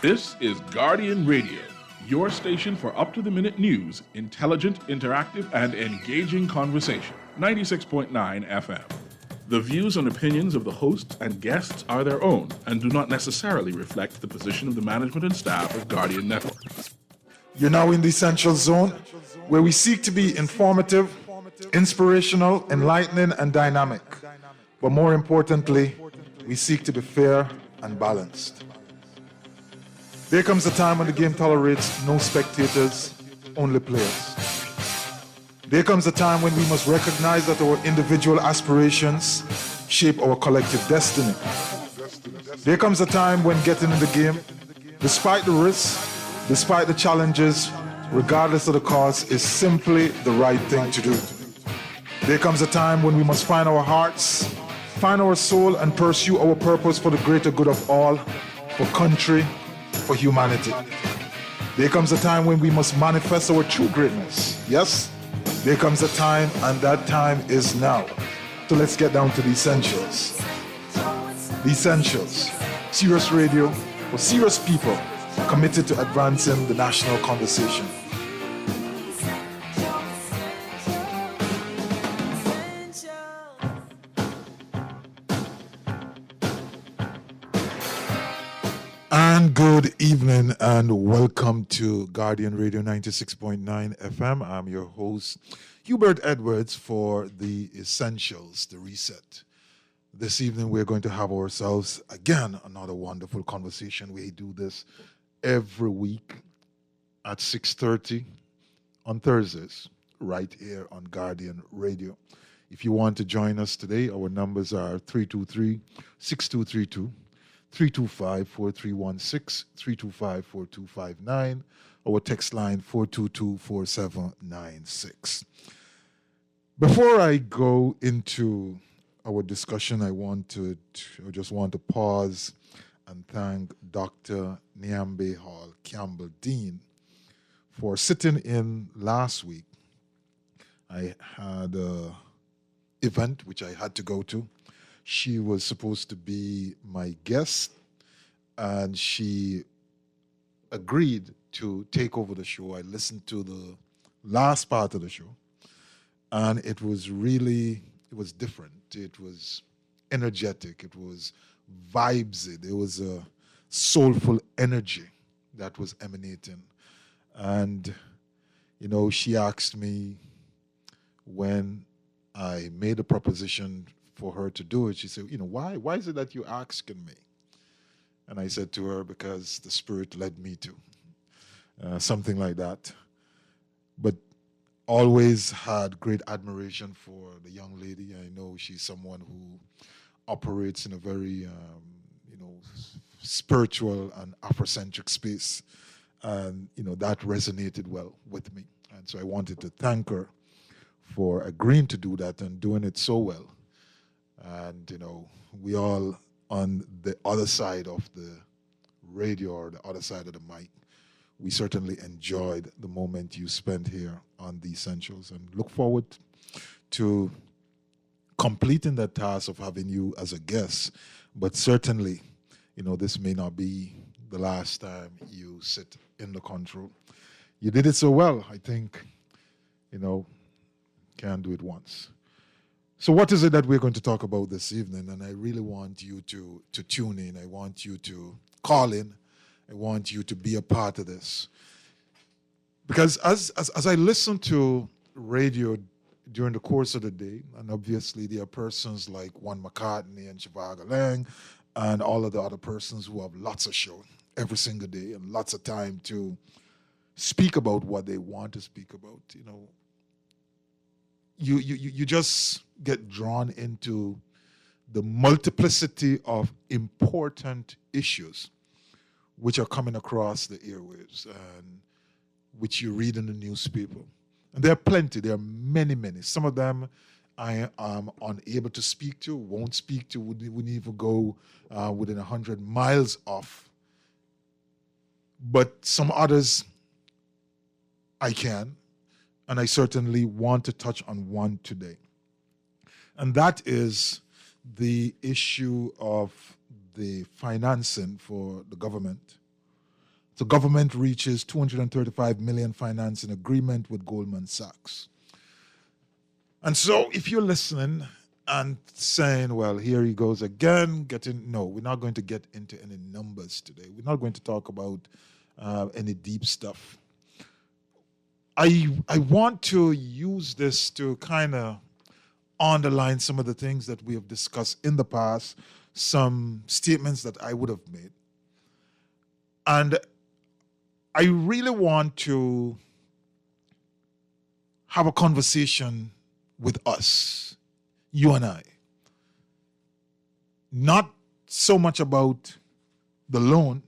This is Guardian Radio, your station for up-to-the-minute news, intelligent, interactive, and engaging conversation. 96.9 FM. The views and opinions of the hosts and guests are their own and do not necessarily reflect the position of the management and staff of Guardian Network. You're now in the Essential Zone, where we seek to be informative, inspirational, enlightening, and dynamic. But more importantly, we seek to be fair and balanced. There comes a time when the game tolerates no spectators, only players. There comes a time when we must recognize that our individual aspirations shape our collective destiny. There comes a time when getting in the game, despite the risks, despite the challenges, regardless of the cost, is simply the right thing to do. There comes a time when we must find our hearts, find our soul, and pursue our purpose for the greater good of all, for country, for humanity. There comes a time when we must manifest our true greatness. Yes, there comes a time, and that time is now. So let's get down to the essentials. The essentials. Serious radio for serious people committed to advancing the national conversation. And good evening and welcome to Guardian Radio 96.9 FM. I'm your host, Hubert Edwards, for the Essentials, the Reset. This evening we're going to have ourselves, again, another wonderful conversation. We do this every week at 6:30 on Thursdays, right here on Guardian Radio. If you want to join us today, our numbers are 323-6232. 325-4316, 325-4259, our text line 422-4796. Before I go into our discussion, I just want to pause and thank Dr. Nyambe Hall Campbell Dean for sitting in last week. I had an event which I had to go to. She was supposed to be my guest, and she agreed to take over the show. I listened to the last part of the show, and it was different. It was energetic. It was vibesy. There was a soulful energy that was emanating. And, she asked me when I made a proposition for her to do it. She said, why is it that you're asking me? And I said to her, because the Spirit led me to. Something like that. But always had great admiration for the young lady. I know she's someone who operates in a very, spiritual and Afrocentric space. And, that resonated well with me. And so I wanted to thank her for agreeing to do that and doing it so well. And, we all on the other side of the radio or the other side of the mic, we certainly enjoyed the moment you spent here on the Essentials and look forward to completing that task of having you as a guest. But certainly, this may not be the last time you sit in the control. You did it so well, I think, can do it once. So what is it that we're going to talk about this evening? And I really want you to tune in. I want you to call in. I want you to be a part of this. Because as I listen to radio during the course of the day, and obviously there are persons like Juan McCartney and Shivago Lang and all of the other persons who have lots of show every single day and lots of time to speak about what they want to speak about, You just get drawn into the multiplicity of important issues which are coming across the airwaves and which you read in the newspaper. And there are plenty. There are many, many. Some of them I am unable to speak to, won't speak to, wouldn't even go within 100 miles off. But some others I can. And I certainly want to touch on one today. And that is the issue of the financing for the government The government reaches $235 million financing agreement with Goldman Sachs. And so if you're listening and saying, well, here he goes again, no, we're not going to get into any numbers today. We're not going to talk about any deep stuff. I want to use this to kind of underline some of the things that we have discussed in the past, some statements that I would have made. And I really want to have a conversation with us, you and I. Not so much about the loan,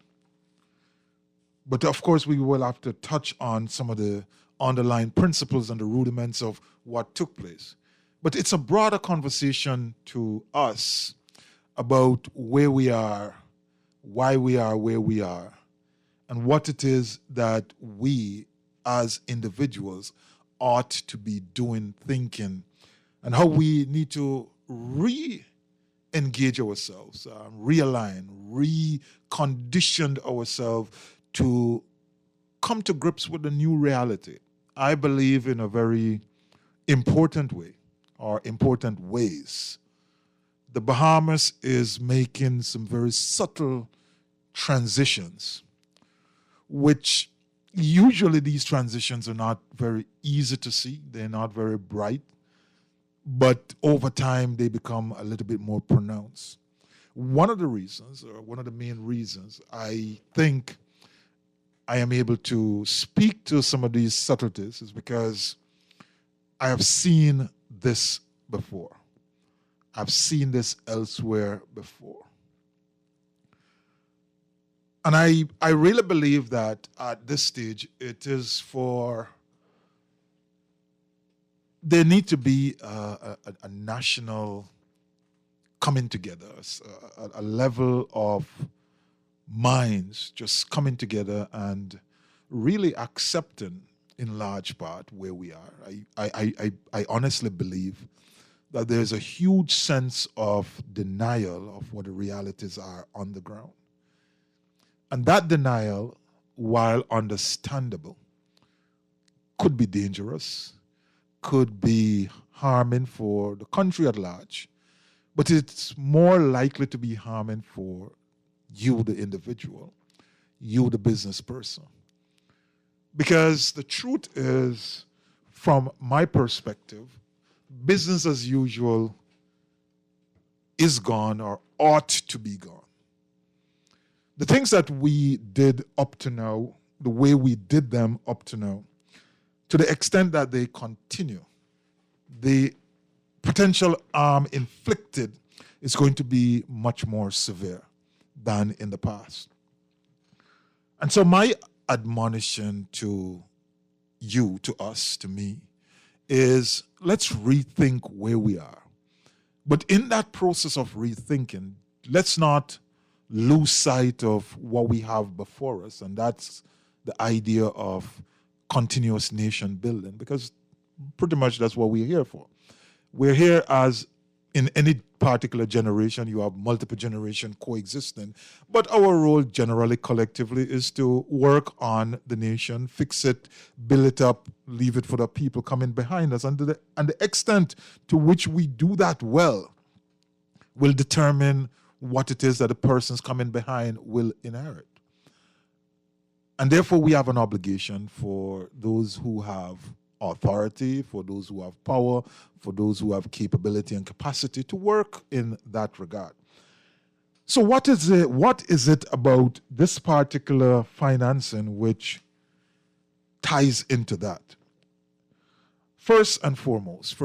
but of course we will have to touch on some of the underlying principles and the rudiments of what took place. But it's a broader conversation to us about where we are, why we are where we are, and what it is that we as individuals ought to be doing, thinking, and how we need to re-engage ourselves, realign, recondition ourselves to come to grips with the new reality. I believe in a very important way, or important ways. The Bahamas is making some very subtle transitions, which usually these transitions are not very easy to see. They're not very bright, but over time they become a little bit more pronounced. One of the reasons, or one of the main reasons, I think I am able to speak to some of these subtleties is because I have seen this before. I've seen this elsewhere before. And I really believe that at this stage, there need to be a national coming together, a level of minds just coming together and really accepting in large part where we are. I honestly believe that there's a huge sense of denial of what the realities are on the ground. And that denial, while understandable, could be dangerous, could be harming for the country at large, but it's more likely to be harming for you, the individual, you, the business person. Because the truth is, from my perspective, business as usual is gone or ought to be gone. The things that we did up to now, the way we did them up to now, to the extent that they continue, the potential harm inflicted is going to be much more severe than in the past. And so my admonition to you, to us, to me, is let's rethink where we are. But in that process of rethinking, let's not lose sight of what we have before us, and that's the idea of continuous nation building, because pretty much that's what we're here for. We're here as in any particular generation, you have multiple generations coexisting, but our role generally collectively is to work on the nation, fix it, build it up, leave it for the people coming behind us. And the extent to which we do that well will determine what it is that the persons coming behind will inherit. And therefore, we have an obligation for those who have authority, for those who have power, for those who have capability and capacity to work in that regard. So what is it about this particular financing which ties into that? First and foremost,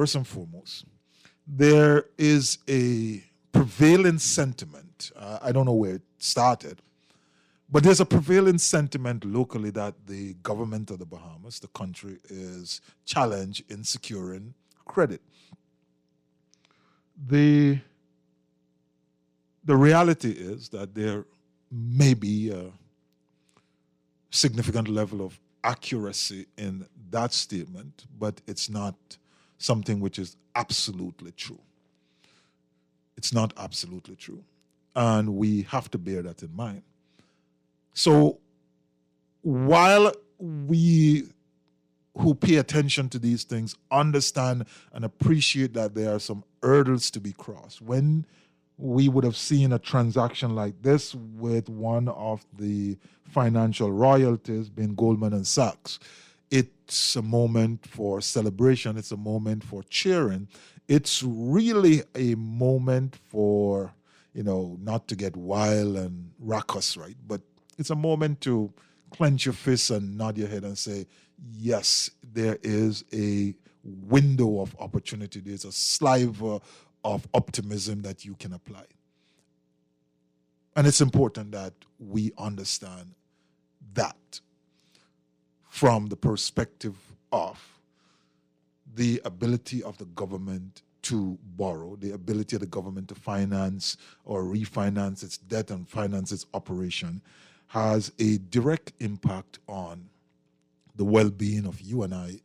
there is a prevailing sentiment. I don't know where it started, but there's a prevailing sentiment locally that the government of the Bahamas, the country, is challenged in securing credit. The reality is that there may be a significant level of accuracy in that statement, but it's not something which is absolutely true. It's not absolutely true. And we have to bear that in mind. So while we who pay attention to these things understand and appreciate that there are some hurdles to be crossed, when we would have seen a transaction like this with one of the financial royalties being Goldman and Sachs, it's a moment for celebration. It's a moment for cheering. It's really a moment for, not to get wild and raucous, right? But it's a moment to clench your fists and nod your head and say, yes, there is a window of opportunity. There's a sliver of optimism that you can apply. And it's important that we understand that from the perspective of the ability of the government to borrow, the ability of the government to finance or refinance its debt and finance its operation has a direct impact on the well-being of you and I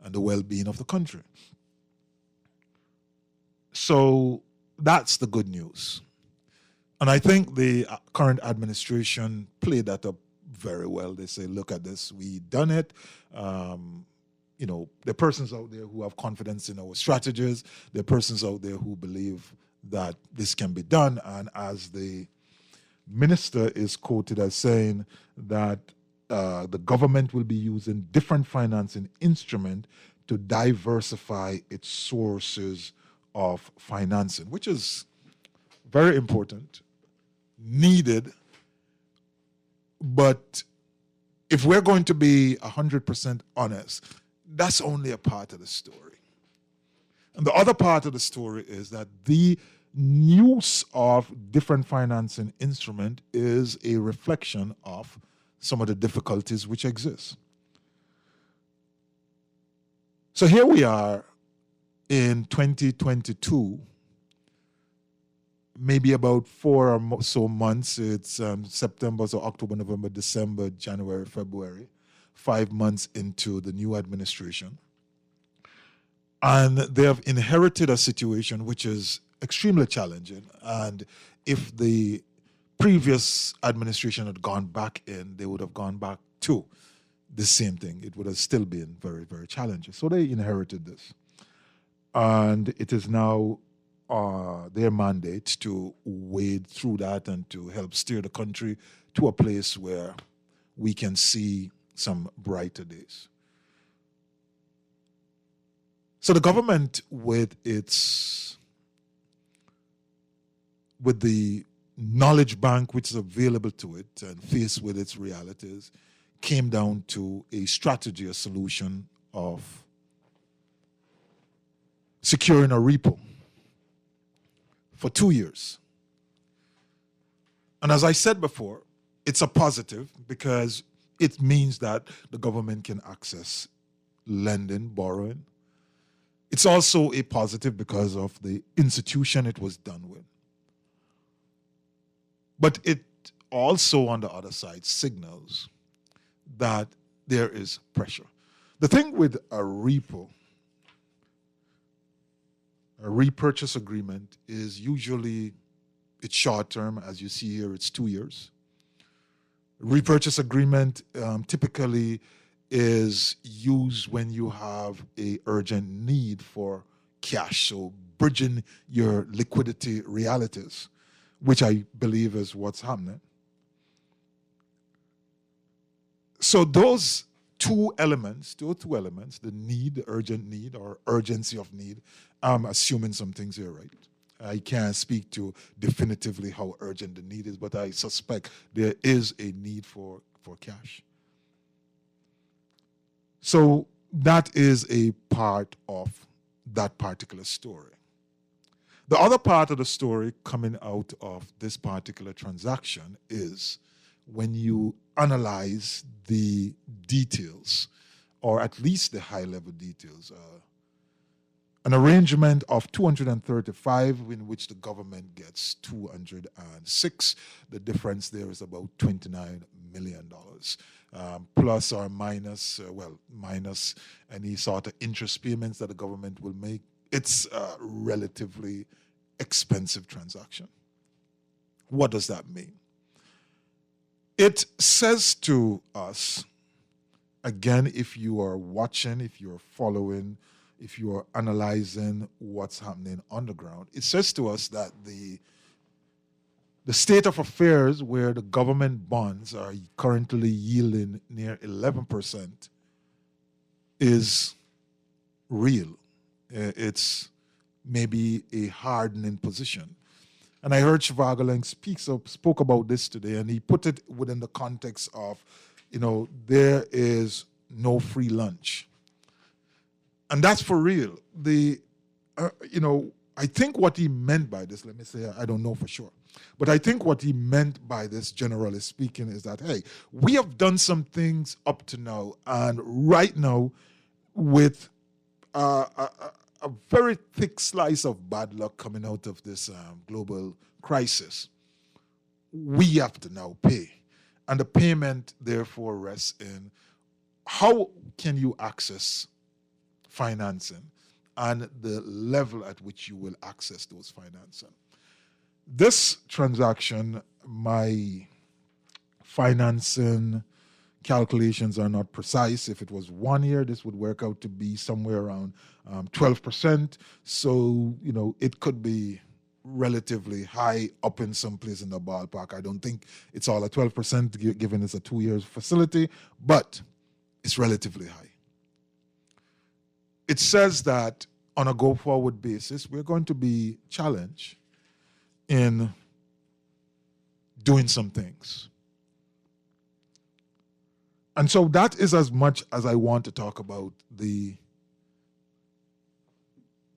and the well-being of the country. So that's the good news. And I think the current administration played that up very well. They say, look at this, we done it. There are persons out there who have confidence in our strategies. There are persons out there who believe that this can be done. And as the minister is quoted as saying that the government will be using different financing instruments to diversify its sources of financing, which is very important, needed. But if we're going to be 100% honest, that's only a part of the story. And the other part of the story is that the use of different financing instrument is a reflection of some of the difficulties which exist. So here we are in 2022, maybe about 4 or so months. It's September, so October, November, December, January, February, 5 months into the new administration. And they have inherited a situation which is extremely challenging. And if the previous administration had gone back in, they would have gone back to the same thing. It would have still been very, very challenging. So they inherited this. And it is now their mandate to wade through that and to help steer the country to a place where we can see some brighter days. So the government, with the knowledge bank which is available to it and faced with its realities, came down to a strategy, a solution of securing a repo for 2 years. And as I said before, it's a positive because it means that the government can access lending, borrowing. It's also a positive because of the institution it was done with. But it also, on the other side, signals that there is pressure. The thing with a repurchase agreement is usually it's short term. As you see here, it's 2 years. Repurchase agreement typically is used when you have a urgent need for cash, so bridging your liquidity realities, which I believe is what's happening. So those two elements, the need, the urgent need or urgency of need, I'm assuming some things here, right? I can't speak to definitively how urgent the need is, but I suspect there is a need for cash. So that is a part of that particular story. The other part of the story coming out of this particular transaction is when you analyze the details, or at least the high-level details, an arrangement of 235 in which the government gets 206. The difference there is about $29 million, plus or minus, minus any sort of interest payments that the government will make. It's a relatively expensive transaction. What does that mean? It says to us, again, if you are watching, if you're following, if you are analyzing what's happening on the ground, it says to us that the state of affairs where the government bonds are currently yielding near 11% is real. It's maybe a hardening position. And I heard Shivagalang spoke about this today, and he put it within the context of, there is no free lunch. And that's for real. I think what he meant by this, let me say, I don't know for sure, but I think what he meant by this, generally speaking, is that, hey, we have done some things up to now, and right now, with a very thick slice of bad luck coming out of this global crisis, we have to now pay. And the payment, therefore, rests in how can you access financing and the level at which you will access those financing. This transaction, my financing calculations are not precise. If it was 1 year, this would work out to be somewhere around 12%. So, it could be relatively high up in some place in the ballpark. I don't think it's all at 12% given it's a 2 year facility, but it's relatively high. It says that on a go-forward basis, we're going to be challenged in doing some things. And so that is as much as I want to talk about the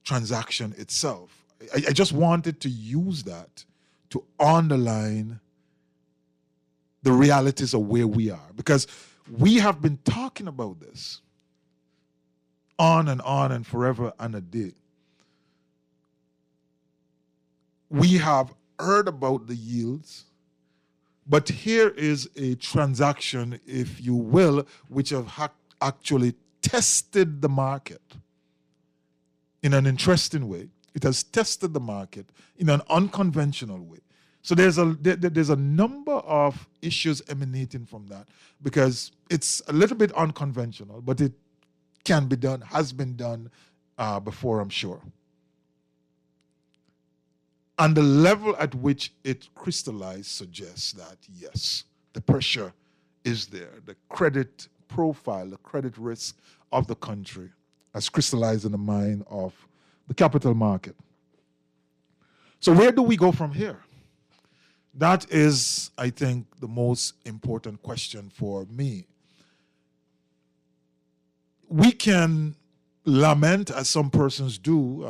transaction itself. I just wanted to use that to underline the realities of where we are, because we have been talking about this on and forever and a day. We have heard about the yields, but here is a transaction, if you will, which have actually tested the market in an interesting way. It has tested the market in an unconventional way. So there's a number of issues emanating from that, because it's a little bit unconventional, but it can be done, has been done before, I'm sure. And the level at which it crystallized suggests that, yes, the pressure is there. The credit profile, the credit risk of the country has crystallized in the mind of the capital market. So where do we go from here? That is, I think, the most important question for me. We can lament, as some persons do,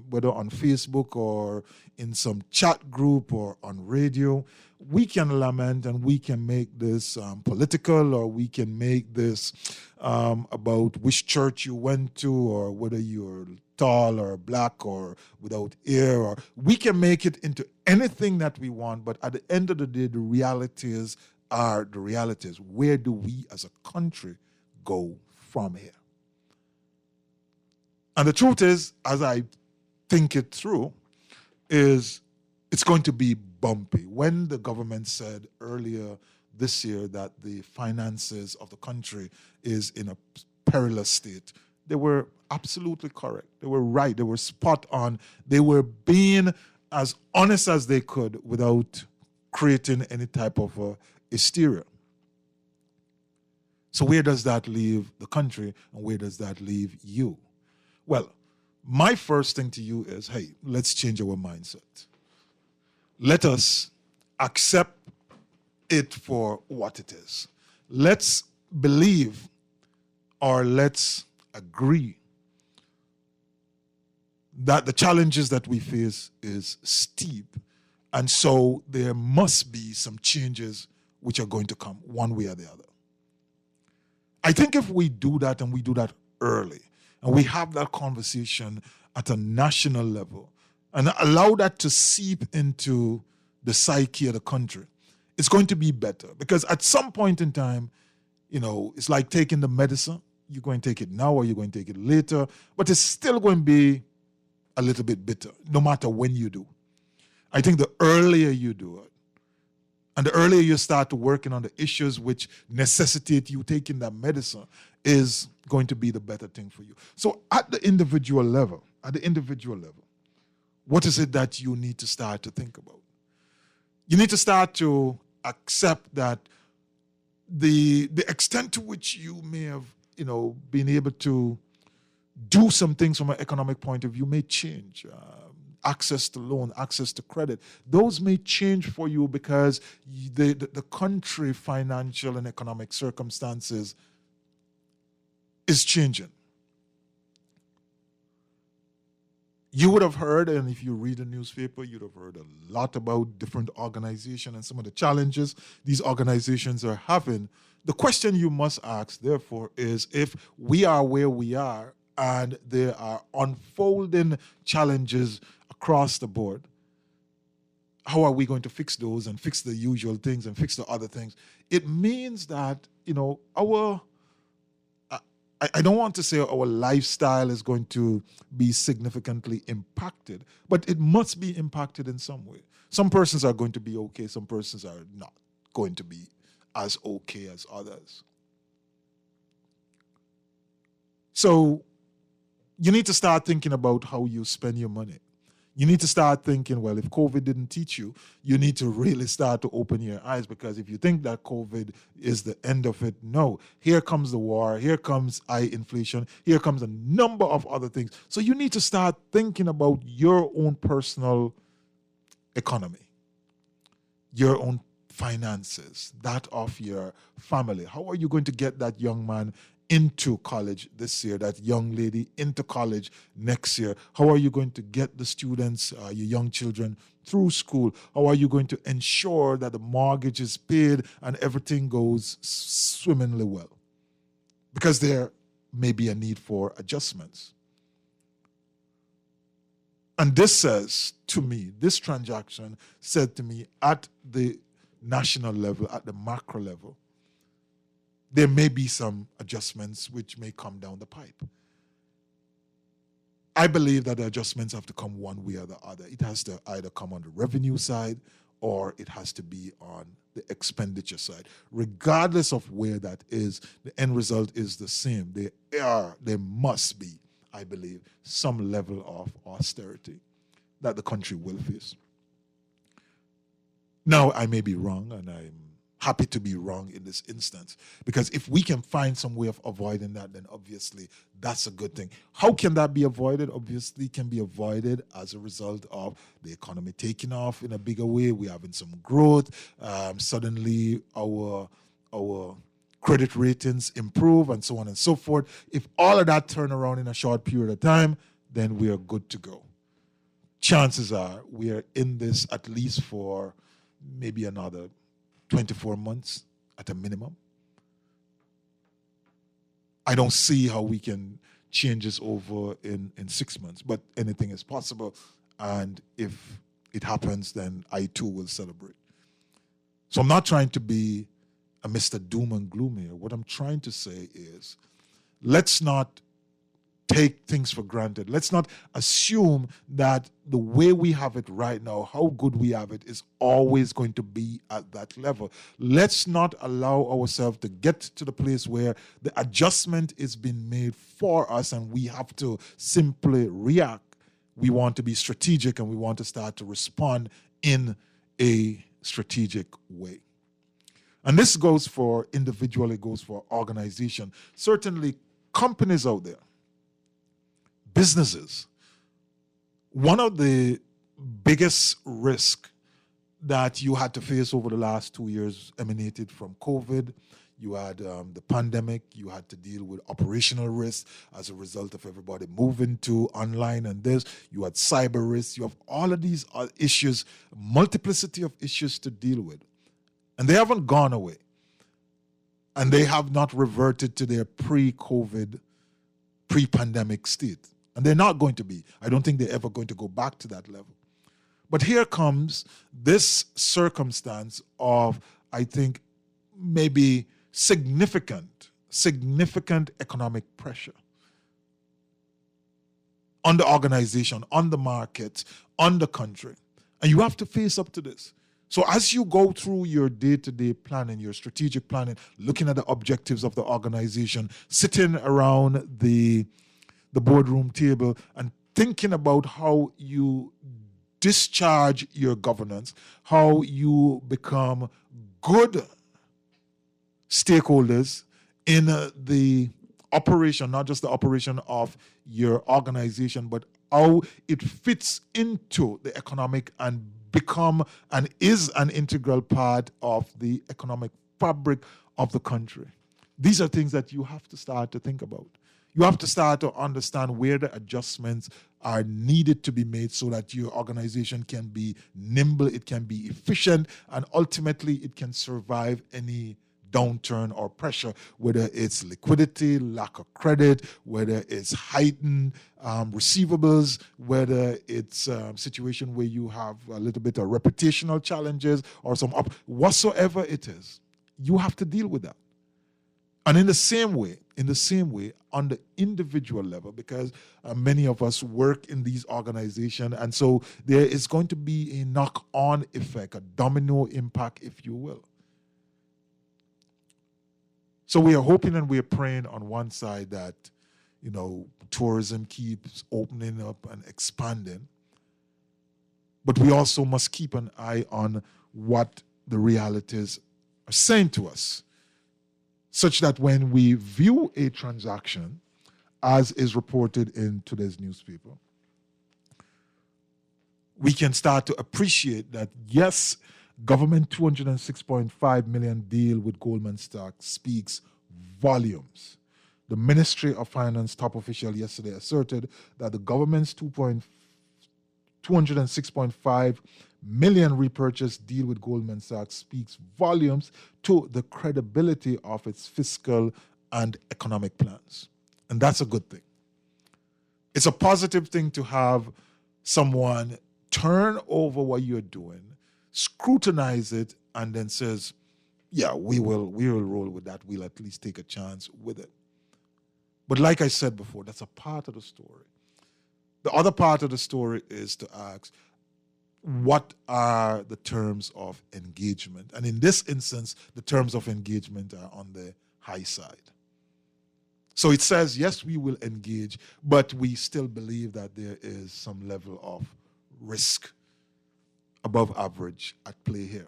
whether on Facebook or in some chat group or on radio. We can lament and we can make this political, or we can make this about which church you went to, or whether you're tall or black or without ear, or we can make it into anything that we want. But at the end of the day, the realities are the realities. Where do we as a country go from here? And the truth is, as I think it through, is it's going to be bumpy. When the government said earlier this year that the finances of the country is in a perilous state, they were absolutely correct. They were right. They were spot on. They were being as honest as they could without creating any type of hysteria. So where does that leave the country, and where does that leave you? Well, my first thing to you is, hey, let's change our mindset. Let us accept it for what it is. Let's believe, or let's agree that the challenges that we face is steep, and so there must be some changes which are going to come one way or the other. I think if we do that, and we do that early, and we have that conversation at a national level and allow that to seep into the psyche of the country, it's going to be better. Because at some point in time, it's like taking the medicine. You're going to take it now, or you're going to take it later, but it's still going to be a little bit bitter, no matter when you do. I think the earlier you do it, And the earlier you start to working on the issues which necessitate you taking that medicine is going to be the better thing for you. So at the individual level, what is it that you need to start to think about? You need to start to accept that the extent to which you may have, been able to do some things from an economic point of view may change. Access to loan, access to credit, those may change for you because the country financial and economic circumstances is changing. You would have heard, and if you read a newspaper, you'd have heard a lot about different organizations and some of the challenges these organizations are having. The question you must ask, therefore, is if we are where we are and there are unfolding challenges across the board, how are we going to fix those and fix the usual things and fix the other things? It means that, I don't want to say our lifestyle is going to be significantly impacted, but it must be impacted in some way. Some persons are going to be okay, some persons are not going to be as okay as others. So you need to start thinking about how you spend your money. You need to start thinking, well, if COVID didn't teach you, you need to really start to open your eyes, because if you think that COVID is the end of it, no. Here comes the war, here comes high inflation, here comes a number of other things. So you need to start thinking about your own personal economy, your own finances, that of your family. How are you going to get that young man into college this year, that young lady into college next year? How are you going to get the students, your young children, through school? How are you going to ensure that the mortgage is paid and everything goes swimmingly well? Because there may be a need for adjustments. And this says to me, this transaction said to me, at the national level, at the macro level, there may be some adjustments which may come down the pipe. I believe that the adjustments have to come one way or the other. It has to either come on the revenue side or it has to be on the expenditure side. Regardless of where that is, the end result is the same. There must be, I believe, some level of austerity that the country will face. Now, I may be wrong, and I'm happy to be wrong in this instance, because if we can find some way of avoiding that, then obviously that's a good thing. How can that be avoided? Obviously, it can be avoided as a result of the economy taking off in a bigger way. We're having some growth. Suddenly, our credit ratings improve, and so on and so forth. If all of that turn around in a short period of time, then we are good to go. Chances are we are in this at least for maybe another 24 months at a minimum. I don't see how we can change this over in 6 months, but anything is possible. And if it happens, then I too will celebrate. So I'm not trying to be a Mr. Doom and Gloom here. What I'm trying to say is, let's not take things for granted. Let's not assume that the way we have it right now, how good we have it, is always going to be at that level. Let's not allow ourselves to get to the place where the adjustment is being made for us and we have to simply react. We want to be strategic and we want to start to respond in a strategic way. And this goes for individual, it goes for organization. Certainly companies out there, businesses. One of the biggest risks that you had to face over the last 2 years emanated from COVID. You had the pandemic. You had to deal with operational risks as a result of everybody moving to online and this. You had cyber risks. You have all of these issues, multiplicity of issues to deal with. And they haven't gone away. And they have not reverted to their pre-COVID, pre-pandemic state. And they're not going to be. I don't think they're ever going to go back to that level. But here comes this circumstance of, I think, maybe significant economic pressure on the organization, on the market, on the country. And you have to face up to this. So as you go through your day-to-day planning, your strategic planning, looking at the objectives of the organization, sitting around the boardroom table and thinking about how you discharge your governance, how you become good stakeholders in the operation, not just the operation of your organization, but how it fits into the economic and become and is an integral part of the economic fabric of the country. These are things that you have to start to think about. You have to start to understand where the adjustments are needed to be made so that your organization can be nimble, it can be efficient, and ultimately it can survive any downturn or pressure, whether it's liquidity, lack of credit, whether it's heightened receivables, whether it's a situation where you have a little bit of reputational challenges or whatsoever it is, you have to deal with that. And in the same way, on the individual level, because many of us work in these organizations, and so there is going to be a knock-on effect, a domino impact, if you will. So we are hoping and we are praying on one side that, tourism keeps opening up and expanding. But we also must keep an eye on what the realities are saying to us, such that when we view a transaction, as is reported in today's newspaper, we can start to appreciate that, yes, government $206.5 million deal with Goldman Sachs speaks volumes. The Ministry of Finance top official yesterday asserted that the government's $206.5 million repurchase deal with Goldman Sachs speaks volumes to the credibility of its fiscal and economic plans. And that's a good thing. It's a positive thing to have someone turn over what you're doing, scrutinize it, and then says, yeah, we will roll with that. We'll at least take a chance with it. But like I said before, that's a part of the story. The other part of the story is to ask, what are the terms of engagement? And in this instance, the terms of engagement are on the high side. So it says, yes, we will engage, but we still believe that there is some level of risk above average at play here.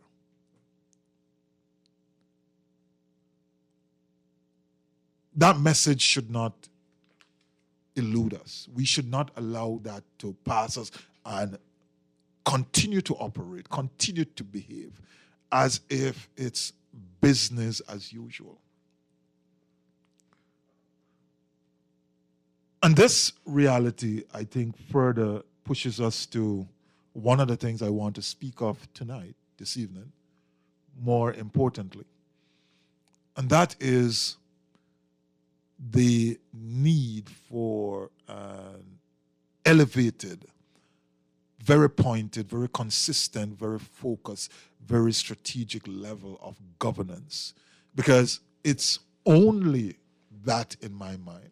That message should not elude us. We should not allow that to pass us and continue to operate, continue to behave as if it's business as usual. And this reality, I think, further pushes us to one of the things I want to speak of tonight, this evening, more importantly. And that is the need for an elevated, very pointed, very consistent, very focused, very strategic level of governance. Because it's only that, in my mind,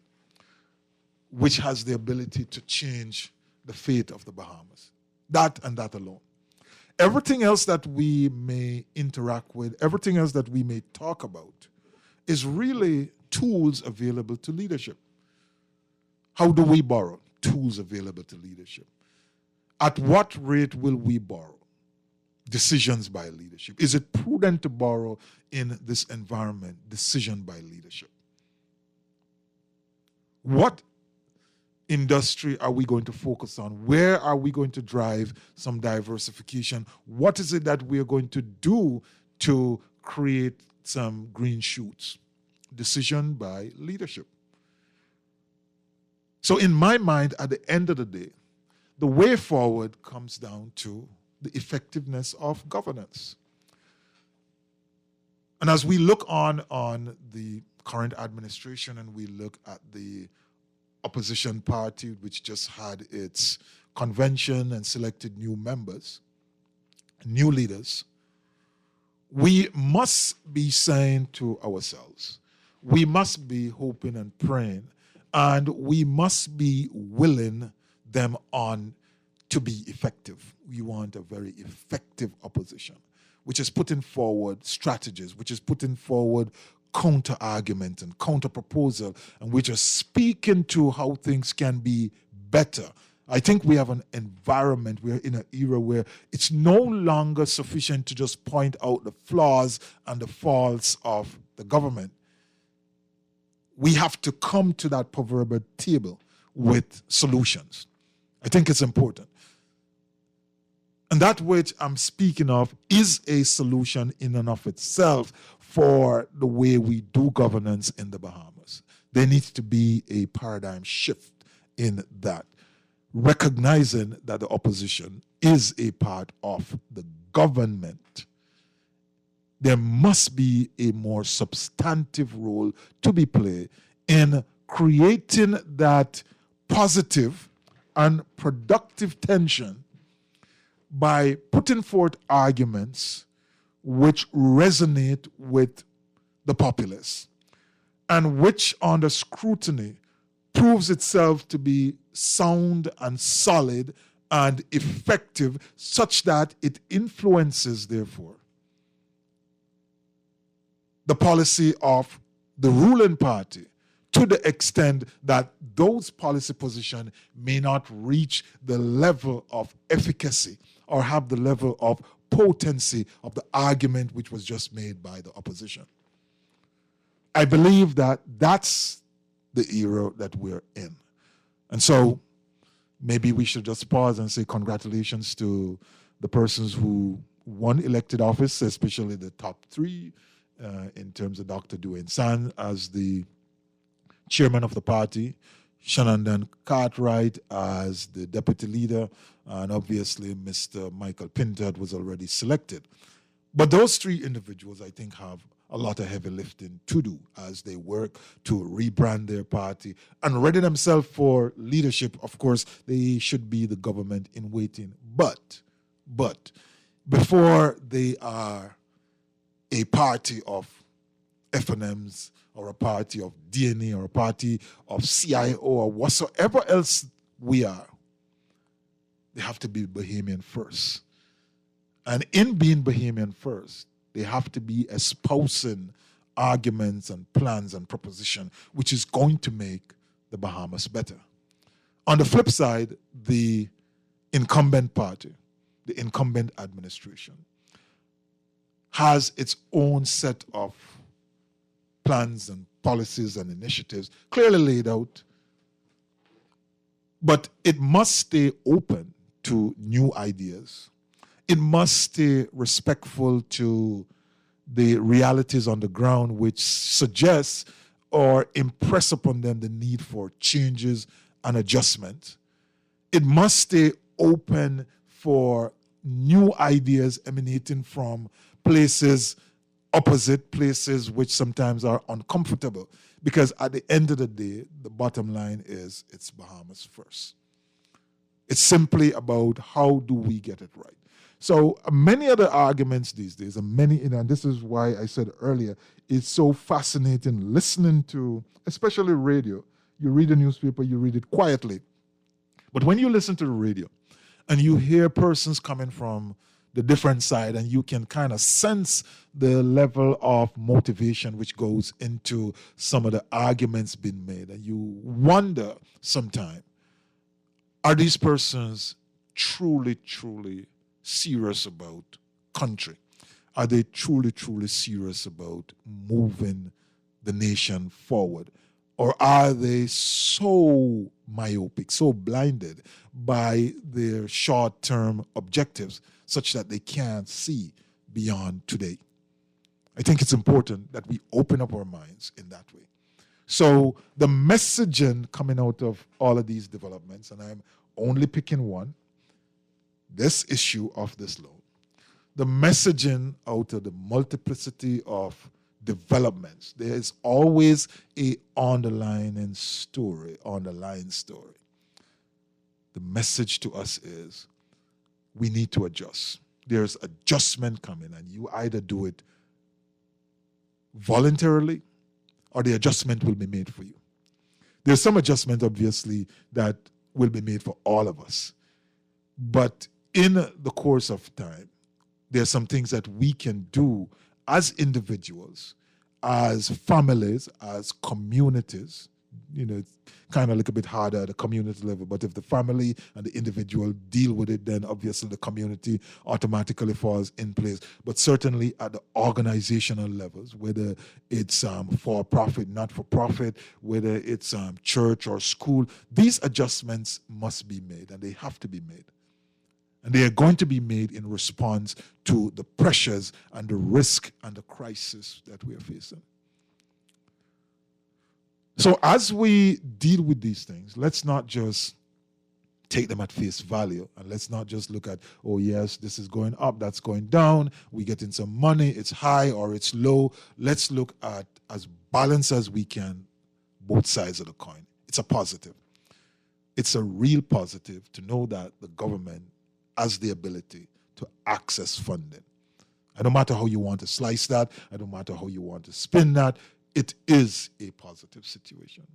which has the ability to change the fate of the Bahamas. That and that alone. Everything else that we may interact with, everything else that we may talk about, is really tools available to leadership. How do we borrow? Tools available to leadership. At what rate will we borrow? Decisions by leadership. Is it prudent to borrow in this environment? Decision by leadership. What industry are we going to focus on? Where are we going to drive some diversification? What is it that we are going to do to create some green shoots? Decision by leadership. So in my mind, at the end of the day, the way forward comes down to the effectiveness of governance. And as we look on the current administration and we look at the opposition party, which just had its convention and selected new members, new leaders, we must be saying to ourselves, we must be hoping and praying, and we must be willing them on to be effective. We want a very effective opposition. which is putting forward strategies, which is putting forward counter argument and counter proposal, and which are speaking to how things can be better. I think we have an environment, we're in an era where it's no longer sufficient to just point out the flaws and the faults of the government. We have to come to that proverbial table with solutions. I think it's important. And that which I'm speaking of is a solution in and of itself for the way we do governance in the Bahamas. There needs to be a paradigm shift in that, recognizing that the opposition is a part of the government. There must be a more substantive role to be played in creating that positive and productive tension by putting forth arguments which resonate with the populace and which, under scrutiny, proves itself to be sound and solid and effective, such that it influences, therefore, the policy of the ruling party, to the extent that those policy positions may not reach the level of efficacy or have the level of potency of the argument which was just made by the opposition. I believe that that's the era that we're in. And so maybe we should just pause and say congratulations to the persons who won elected office, especially the top three, in terms of Dr. Dwayne Sand as the chairman of the party, Shannon Cartwright as the deputy leader, and obviously Mr. Michael Pintard was already selected. But those three individuals, I think, have a lot of heavy lifting to do as they work to rebrand their party and ready themselves for leadership. Of course, they should be the government in waiting. But before they are a party of FNMs or a party of DNA or a party of CIO or whatsoever else we are, they have to be Bahamian first. And in being Bahamian first, they have to be espousing arguments and plans and proposition, which is going to make the Bahamas better. On the flip side, the incumbent party, the incumbent administration, has its own set of plans and policies and initiatives clearly laid out, but it must stay open to new ideas. It must stay respectful to the realities on the ground, which suggests or impress upon them the need for changes and adjustment. It must stay open for new ideas emanating from places opposite, places which sometimes are uncomfortable. Because at the end of the day, the bottom line is it's Bahamas first. It's simply about how do we get it right. So many other arguments these days, and this is why I said earlier, it's so fascinating listening to, especially radio. You read a newspaper, you read it quietly. But when you listen to the radio and you hear persons coming from the different side, and you can kind of sense the level of motivation which goes into some of the arguments being made, and you wonder sometimes, are these persons truly serious about country? Are they truly serious about moving the nation forward? Or are they so myopic, so blinded by their short-term objectives such that they can't see beyond today? I think it's important that we open up our minds in that way. So the messaging coming out of all of these developments, and I'm only picking one, this issue of this loan, the messaging out of the multiplicity of developments, there is always a underlying story. The message to us is we need to adjust. There's adjustment coming, and you either do it voluntarily or the adjustment will be made for you. There's some adjustment, obviously, that will be made for all of us. But in the course of time, There are some things that we can do as individuals, as families, as communities. It's kind of a little bit harder at the community level, but if the family and the individual deal with it, then obviously the community automatically falls in place. But certainly at the organizational levels, whether it's for profit, not for profit, whether it's church or school, these adjustments must be made, and they have to be made. And they are going to be made in response to the pressures and the risk and the crisis that we are facing. So as we deal with these things, let's not just take them at face value, and let's not just look at, oh yes, this is going up, that's going down, we getting some money, it's high or it's low. Let's look at, as balanced as we can, both sides of the coin. It's a positive. It's a real positive to know that the government has the ability to access funding. And no matter how you want to slice that, and no matter how you want to spin that, it is a positive situation.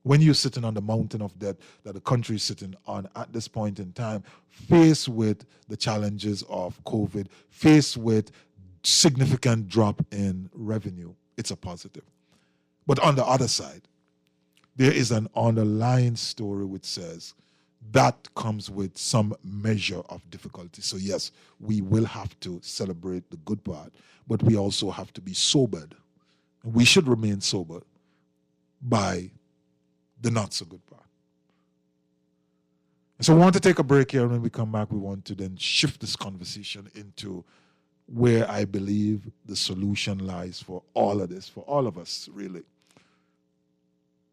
When you're sitting on the mountain of debt that the country is sitting on at this point in time, faced with the challenges of COVID, faced with significant drop in revenue, it's a positive. But on the other side, there is an underlying story which says that comes with some measure of difficulty. So yes, we will have to celebrate the good part, but we also have to be sobered. And we should remain sober by the not so good part. And so I want to take a break here, and when we come back, we want to then shift this conversation into where I believe the solution lies for all of this, for all of us, really.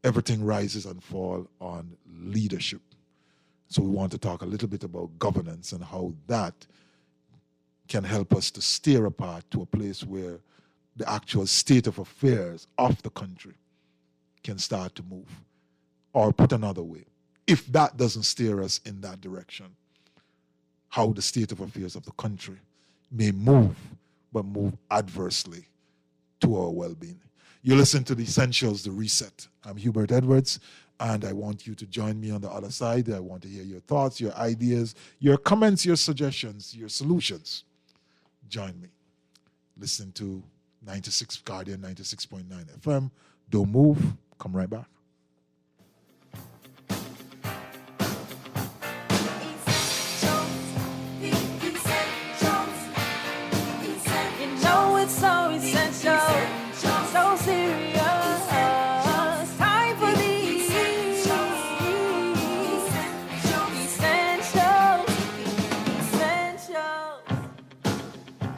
Everything rises and falls on leadership. So we want to talk a little bit about governance and how that can help us to steer a path to a place where the actual state of affairs of the country can start to move. Or put another way, if that doesn't steer us in that direction, how the state of affairs of the country may move, but move adversely to our well-being. You listen to The Essentials, The Reset. I'm Hubert Edwards, and I want you to join me on the other side. I want to hear your thoughts, your ideas, your comments, your suggestions, your solutions. Join me. Listen to Guardian 96.9 FM. Don't move. Come right back.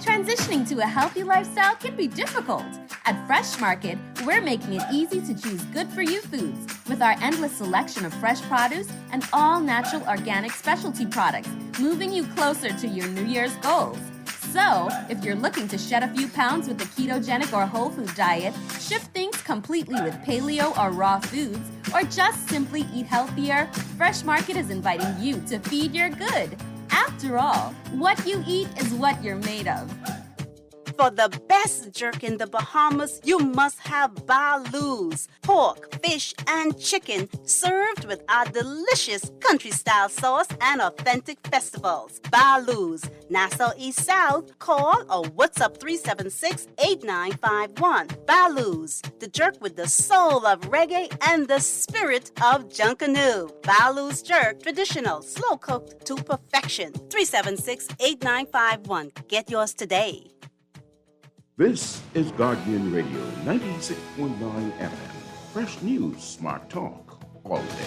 Transitioning to a healthy lifestyle can be difficult. At Fresh Market, we're making it easy to choose good-for-you foods with our endless selection of fresh produce and all-natural organic specialty products, moving you closer to your New Year's goals. So, if you're looking to shed a few pounds with a ketogenic or whole food diet, shift things completely with paleo or raw foods, or just simply eat healthier, Fresh Market is inviting you to feed your good. After all, what you eat is what you're made of. For the best jerk in the Bahamas, you must have Baloo's. Pork, fish, and chicken served with our delicious country-style sauce and authentic festivals. Baloo's, Nassau East South. Call or WhatsApp 376-8951. Baloo's, the jerk with the soul of reggae and the spirit of Junkanoo. Baloo's jerk, traditional, slow-cooked to perfection. 376-8951. Get yours today. This is Guardian Radio 96.9 FM. Fresh news, smart talk, all day.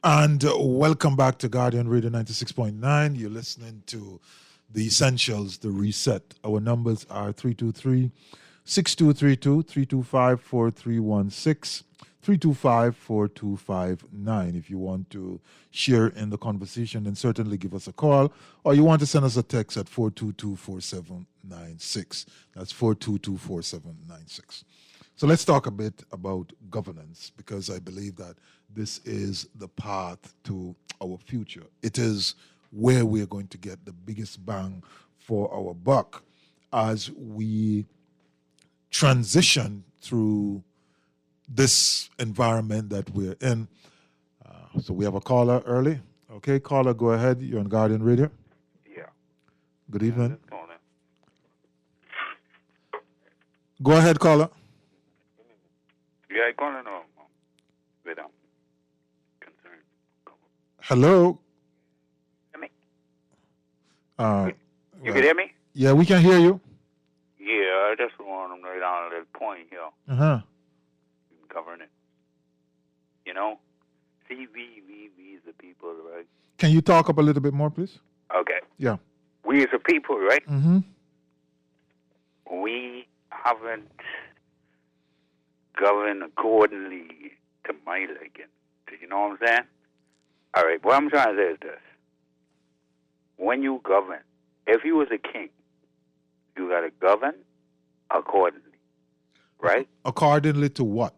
And welcome back to Guardian Radio 96.9. You're listening to The Essentials, The Reset. Our numbers are 323-6232, 325-4316, 325-4259. If you want to share in the conversation, then certainly give us a call, or you want to send us a text at 422-4796. That's 422-4796. So let's talk a bit about governance, because I believe that this is the path to our future. It is where we're going to get the biggest bang for our buck as we transition through this environment that we're in. So we have a caller early. Okay, caller, go ahead. You're on Guardian Radio. Yeah. Good evening. Go ahead, caller. Yeah, calling on with concern. Hello. Hear me? You Well, can hear me? yeah, we can hear you. Yeah, I just want to write down a little point here. Uh-huh. Governance. You know? See, we as the people, right? Can you talk up a little bit more, please? Okay. Yeah. We as a people, right? Mm-hmm. We haven't governed accordingly to my liking. Do you know what I'm saying? All right, what I'm trying to say is this. When you govern, if you was a king, you got to govern accordingly, right? Accordingly to what?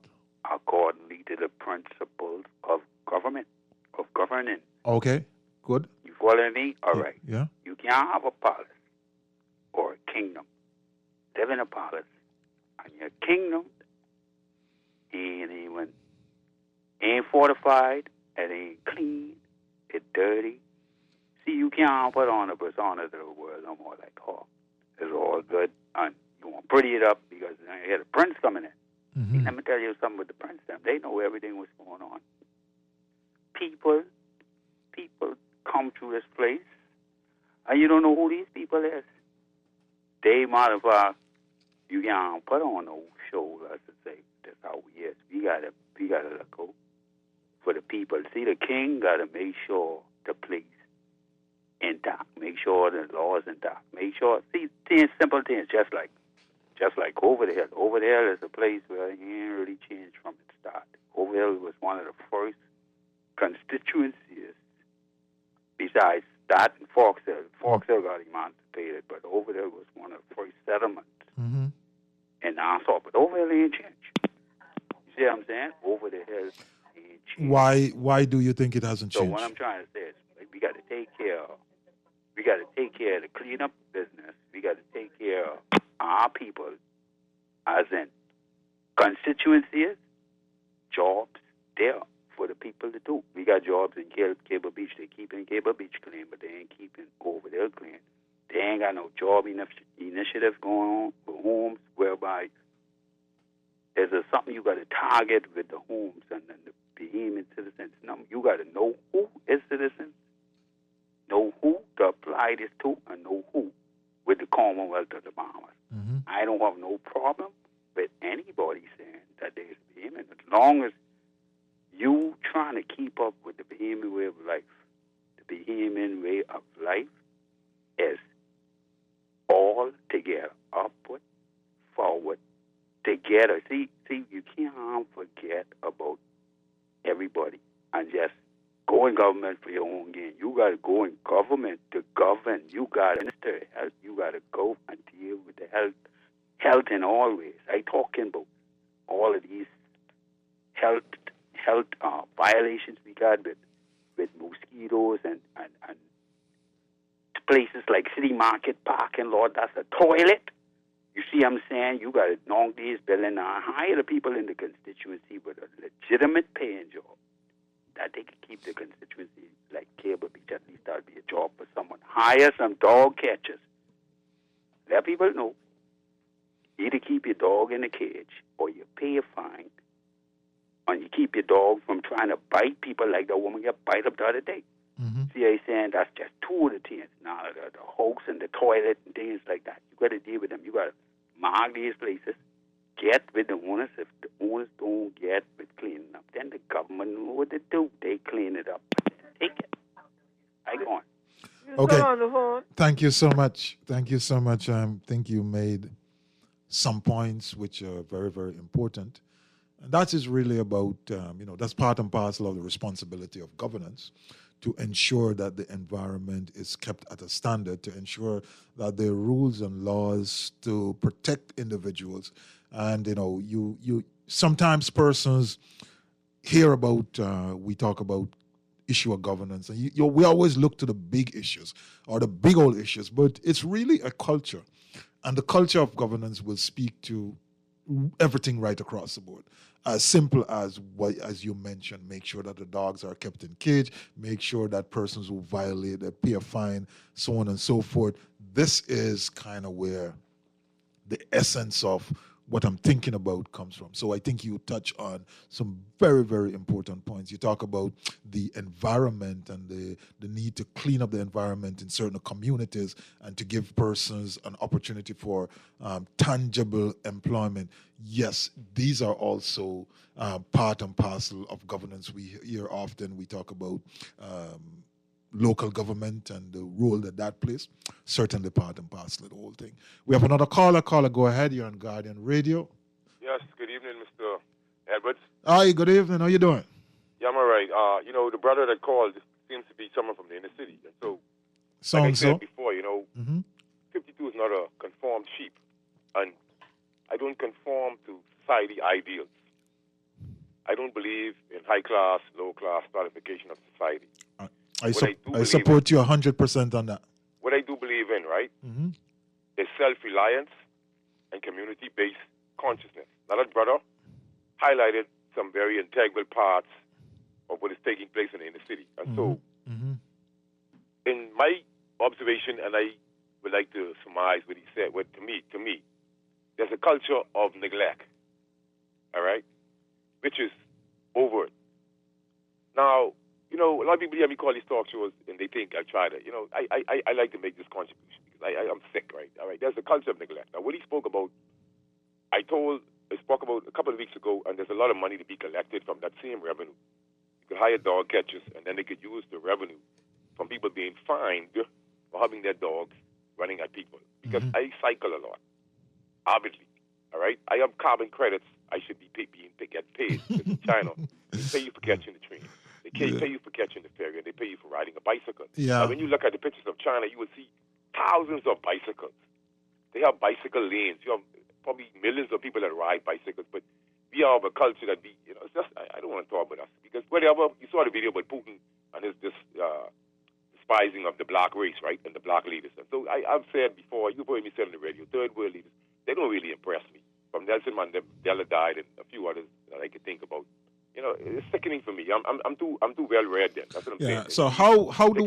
Accordingly to the principles of government, of governing. Okay, good. You follow me? All right. Yeah. You can't have a palace or a kingdom. Live in a palace, and your kingdom ain't fortified, it ain't clean, it's dirty. See, you can't put on a persona to the world no more like, oh, it's all good, and you want to pretty it up because you had a prince coming in. Mm-hmm. Let me tell you something with the prince. They know everything what's going on. People come to this place, and you don't know who these people is. They modify. You can't put on no show, let's say, that's how we is. We gotta let go for the people. See, the king gotta make sure the place intact, make sure the laws intact, make sure. See, things, simple things, just like over the hill. Over the hill is a place where he ain't really changed from its start. Over the hill was one of the first constituencies. Besides that, and Fox Hill got emancipated, but over there was one of the first settlements. Mm-hmm. And Nassau, but over there ain't changed. You see what I'm saying? Over the hill ain't changed. Why do you think it hasn't So changed? what I'm trying to say is, like, we got to take care of the cleanup business. We got to take care of our people, as in constituencies, jobs there for the people to do. We got jobs in Cable Beach. They keeping Cable Beach clean, but they ain't keeping over there clean. They ain't got no job initiative going on for homes, whereby there's something you got to target with the homes and then the behemoth citizens. Now, you got to know who is citizens, know who to apply this to, and know who with the Commonwealth of the Bahamas. Mm-hmm. I don't have no problem with anybody saying that there's behemoth, as long as you trying to keep up with the Bahamian way of life. The Bahamian way of life is all together, upward, forward, together. See, you can't forget about everybody and just go in government for your own gain. You got to go in government to govern. You got to minister health. You got to go and deal with the health in all ways. I talking about all of these health violations we got with mosquitoes and places like City Market parking lot, that's a toilet. You see what I'm saying? You got to long days billing hire the people in the constituency with a legitimate paying job that they can keep the constituency like Cable Beach. At least that'll be a job for someone. Hire some dog catchers. Let people know. Either keep your dog in a cage or you pay a fine and you keep your dog from trying to bite people like that woman got bite up the other day. Mm-hmm. See what I'm saying? That's just two of the things. Now, the hoax and the toilet and things like that. You got to deal with them. You got to mark these places. Get with the owners. If the owners don't get with cleaning up, then the government know what to do. They clean it up. Take it. I go on. Okay. Thank you so much. Thank you so much. I think you made some points which are very, very important. And that is really about, that's part and parcel of the responsibility of governance to ensure that the environment is kept at a standard, to ensure that there are rules and laws to protect individuals. And, you sometimes persons hear about, we talk about issue of governance, and we always look to the big issues or the big old issues, but it's really a culture. And the culture of governance will speak to everything right across the board. As simple as as you mentioned, make sure that the dogs are kept in cage, make sure that persons who violate it pay a fine, so on and so forth. This is kind of where the essence of what I'm thinking about comes from. So I think you touch on some very, very important points. You talk about the environment and the need to clean up the environment in certain communities and to give persons an opportunity for tangible employment. Yes, these are also part and parcel of governance. We hear often, we talk about local government and the role that plays, certainly part and parcel of the whole thing. We have another caller. Caller, go ahead. You're on Guardian Radio. Yes, good evening, Mr. Edwards. Hi, good evening. How you doing? Yeah, I'm all right. The brother that called seems to be someone from the inner city. And so, like I said before, 52 is not a conformed sheep. And I don't conform to society ideals. I don't believe in high-class, low-class stratification of society. I support you 100% on that. What I do believe in, right, is self-reliance and community-based consciousness. Now, that brother highlighted some very integral parts of what is taking place in the inner city. And so, in my observation, and I would like to surmise what he said, to me, there's a culture of neglect, all right, which is overt. Now, a lot of people hear me call these talk shows and they think I try to, I like to make this contribution because I'm sick, right? All right, there's a culture of neglect. Now, what he spoke about, I spoke about a couple of weeks ago, and there's a lot of money to be collected from that same revenue. You could hire dog catchers, and then they could use the revenue from people being fined for having their dogs running at people. Because I cycle a lot, obviously, all right? I have carbon credits I should be get paid. Because in China, they pay you for catching the train. They pay you for catching the ferry, and they pay you for riding a bicycle. Yeah. Now, when you look at the pictures of China, you will see thousands of bicycles. They have bicycle lanes. You have probably millions of people that ride bicycles, but we have a culture that it's just, I don't want to talk about us, because whatever, you saw the video about Putin and his despising of the black race, right, and the black leaders. And so I've said before, you've heard me say on the radio, third world leaders, they don't really impress me. From Nelson Mandela died and a few others that I could think about. It's sickening for me. I'm too well read then. That's what I'm saying. Yeah. So how do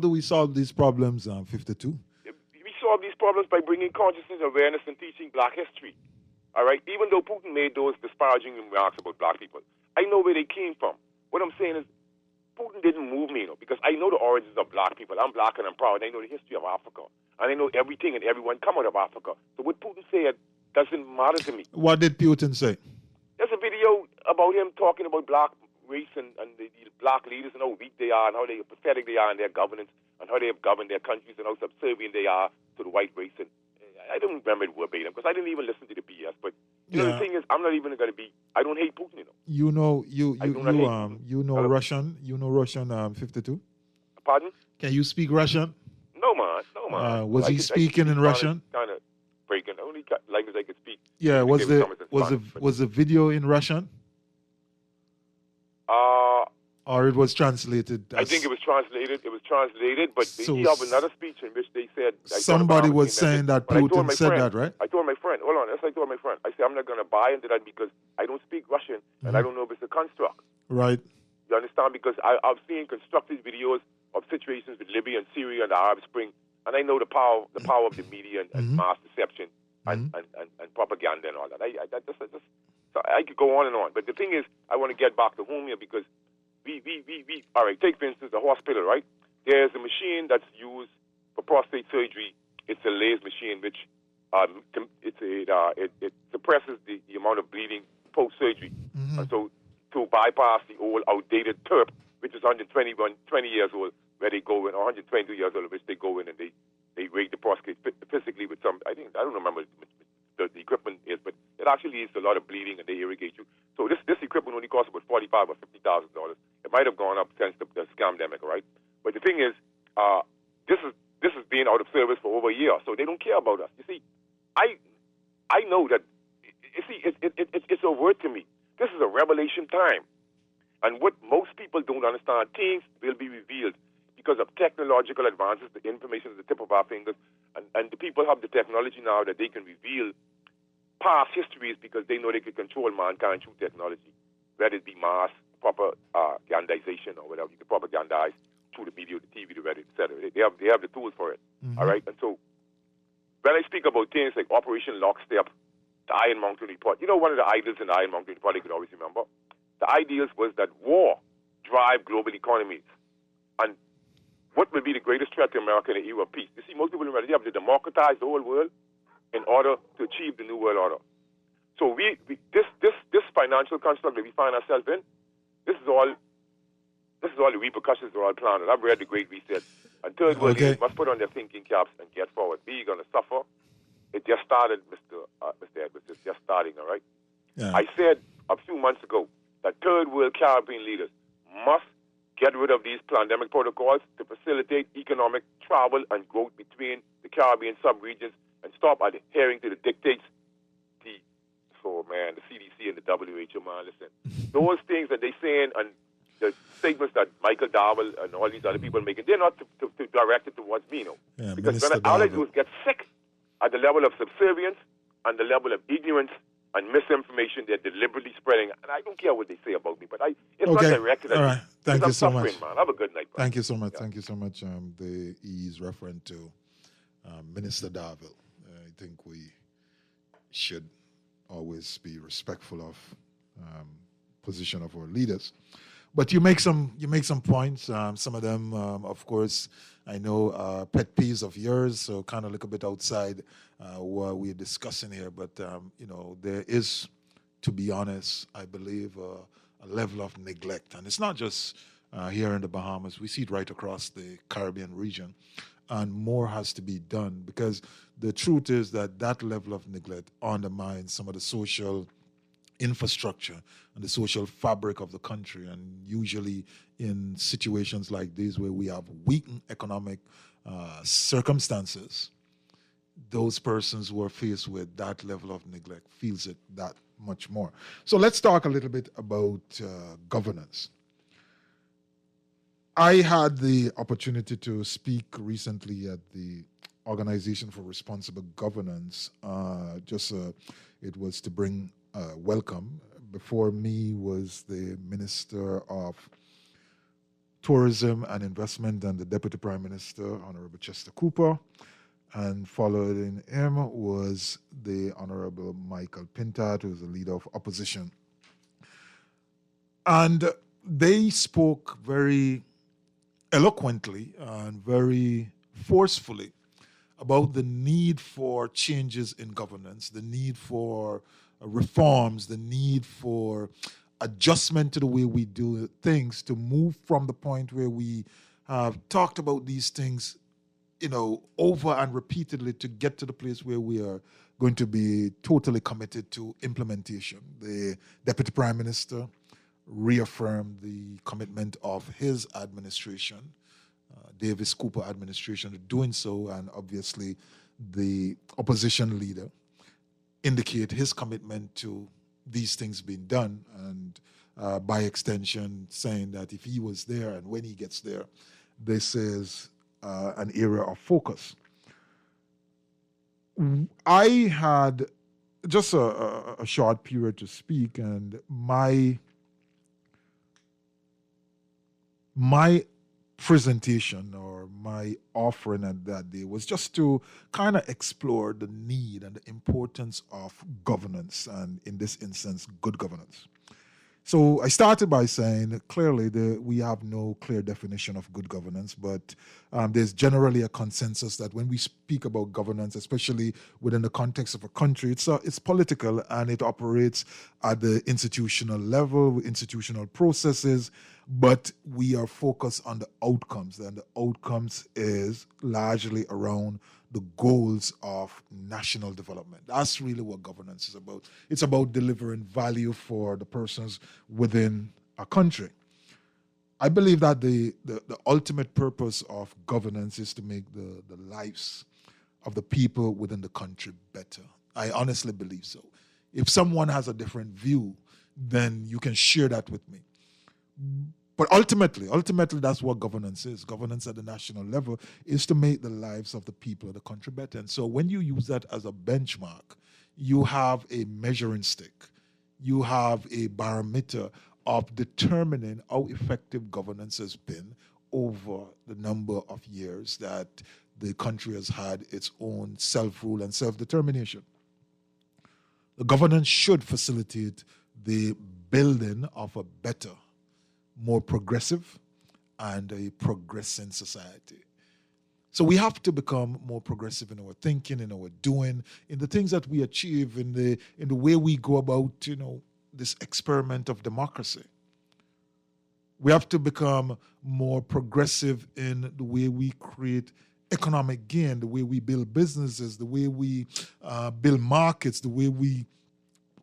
we solve these problems? 52. We solve these problems by bringing consciousness, awareness, and teaching black history. All right. Even though Putin made those disparaging remarks about black people, I know where they came from. What I'm saying is, Putin didn't move me, because I know the origins of black people. I'm black and I'm proud. I know the history of Africa, and I know everything and everyone come out of Africa. So what Putin said doesn't matter to me. What did Putin say? There's a video about him talking about black race and the black leaders and how weak they are and how pathetic they are in their governance and how they have governed their countries and how subservient they are to the white race. And I don't remember it verbatim because I didn't even listen to the BS. But the thing is, I'm not even going to be. I don't hate Putin. You know Russian. You know Russian. 52. Pardon? Can you speak Russian? No, man. Was he speaking in Russian? Kind of breaking. The only language I could speak. Yeah. Was the video in Russian? Or it was translated? I think it was translated. But he have another speech in which they said... Somebody was saying that Putin said that, right? I told my friend, hold on, I told my friend, I said, I'm not going to buy into that because I don't speak Russian and I don't know if it's a construct. Right. You understand? Because I've seen constructed videos of situations with Libya and Syria and the Arab Spring, and I know the power of the media and mass deception and propaganda and all that. So I could go on and on. But the thing is, I want to get back to home here because we all right, take for instance the hospital, right? There's a machine that's used for prostate surgery. It's a laser machine which it suppresses the amount of bleeding post-surgery. And so to bypass the old outdated TURP, which is 20 years old, where they go in, or 122 years old, which they go in and they rate the prostate physically with some, I don't remember the equipment is, but it actually leads to a lot of bleeding and they irrigate you. So $45,000 or $50,000. It might have gone up since the scamdemic, right? But the thing is, this has been out of service for over a year, so they don't care about us. You see, I know that. You see, it's a word to me. This is a revelation time, and what most people don't understand, things will be revealed because of technological advances. The information is at the tip of our fingers, and the people have the technology now that they can reveal past histories because they know they can control mankind through technology, whether it be mass propagandization or whatever. You can propagandize through the media, the TV, the radio, etc. They have the tools for it. All right, and so when I speak about things like Operation Lockstep, the Iron Mountain Report, one of the ideals in the Iron Mountain Report you could always remember, the ideals was that war drive global economies, and what will be the greatest threat to America in the era of peace? You see, most people remember they have to democratize the whole world in order to achieve the new world order. So this financial construct that we find ourselves in, this is all the repercussions are all planned. I've read The Great Reset. And third world leaders must put on their thinking caps and get forward. We're going to suffer. It just started, Mr. Edwards. It's just starting, all right? Yeah. I said a few months ago that third world Caribbean leaders must get rid of these pandemic protocols to facilitate economic travel and growth between the Caribbean subregions and stop adhering to the dictates. The CDC and the WHO, man, listen. Those things that they're saying and the statements that Michael Darwell and all these other people are making, they're not to direct it towards me, no. Yeah, because all I do is get sick at the level of subservience and the level of ignorance and misinformation they're deliberately spreading. And I don't care what they say about me, but it's not directed at me. Thank you so much. Man. Have a good night, bro. Thank you so much. Yeah. Thank you so much. He's referring to Minister Darville. I think we should always be respectful of position of our leaders. But you make some points. Some of them, of course, I know pet peeves of yours. So kind of look a bit outside what we're discussing here. But there is, to be honest, I believe a level of neglect, and it's not just here in the Bahamas. We see it right across the Caribbean region, and more has to be done because the truth is that level of neglect undermines some of the social infrastructure and the social fabric of the country. And usually in situations like these where we have weakened economic circumstances, those persons who are faced with that level of neglect feels it that much more. So let's talk a little bit about governance. I had the opportunity to speak recently at the Organization for Responsible Governance. It was to bring welcome. Before me was the Minister of Tourism and Investment and the Deputy Prime Minister, Honorable Chester Cooper. And following him was the Honorable Michael Pintard, who is the leader of opposition. And they spoke very eloquently and very forcefully about the need for changes in governance, the need for reforms, the need for adjustment to the way we do things to move from the point where we have talked about these things, over and repeatedly to get to the place where we are going to be totally committed to implementation. The Deputy Prime Minister reaffirmed the commitment of his administration, Davis Cooper administration, doing so, and obviously the opposition leader indicate his commitment to these things being done, and by extension saying that if he was there and when he gets there, this is an area of focus. I had just a short period to speak, and my presentation or my offering at that day was just to kind of explore the need and the importance of governance, and in this instance, good governance. So I started by saying clearly we have no clear definition of good governance, but there's generally a consensus that when we speak about governance, especially within the context of a country, it's political and it operates at the institutional level, with institutional processes, but we are focused on the outcomes, and the outcomes is largely around the goals of national development. That's really what governance is about. It's about delivering value for the persons within our country. I believe that the ultimate purpose of governance is to make the lives of the people within the country better. I honestly believe so. If someone has a different view, then you can share that with me. But ultimately, that's what governance is. Governance at the national level is to make the lives of the people of the country better. And so when you use that as a benchmark, you have a measuring stick. You have a barometer of determining how effective governance has been over the number of years that the country has had its own self-rule and self-determination. The governance should facilitate the building of a better, more progressive, and a progressing society. So we have to become more progressive in our thinking, in our doing, in the things that we achieve, in the way we go about, this experiment of democracy. We have to become more progressive in the way we create economic gain, the way we build businesses, the way we build markets, the way we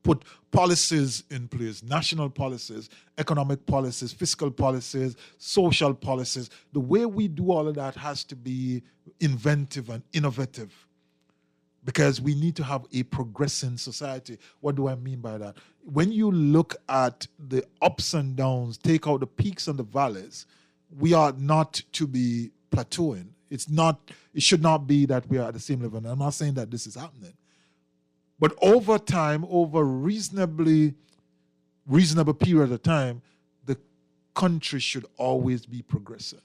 put policies in place, national policies, economic policies, fiscal policies, social policies. The way we do all of that has to be inventive and innovative, because we need to have a progressing society. What do I mean by that? When you look at the ups and downs, take out the peaks and the valleys, we are not to be plateauing. It should not be that we are at the same level. And I'm not saying that this is happening. But over time, over reasonable period of time, the country should always be progressing.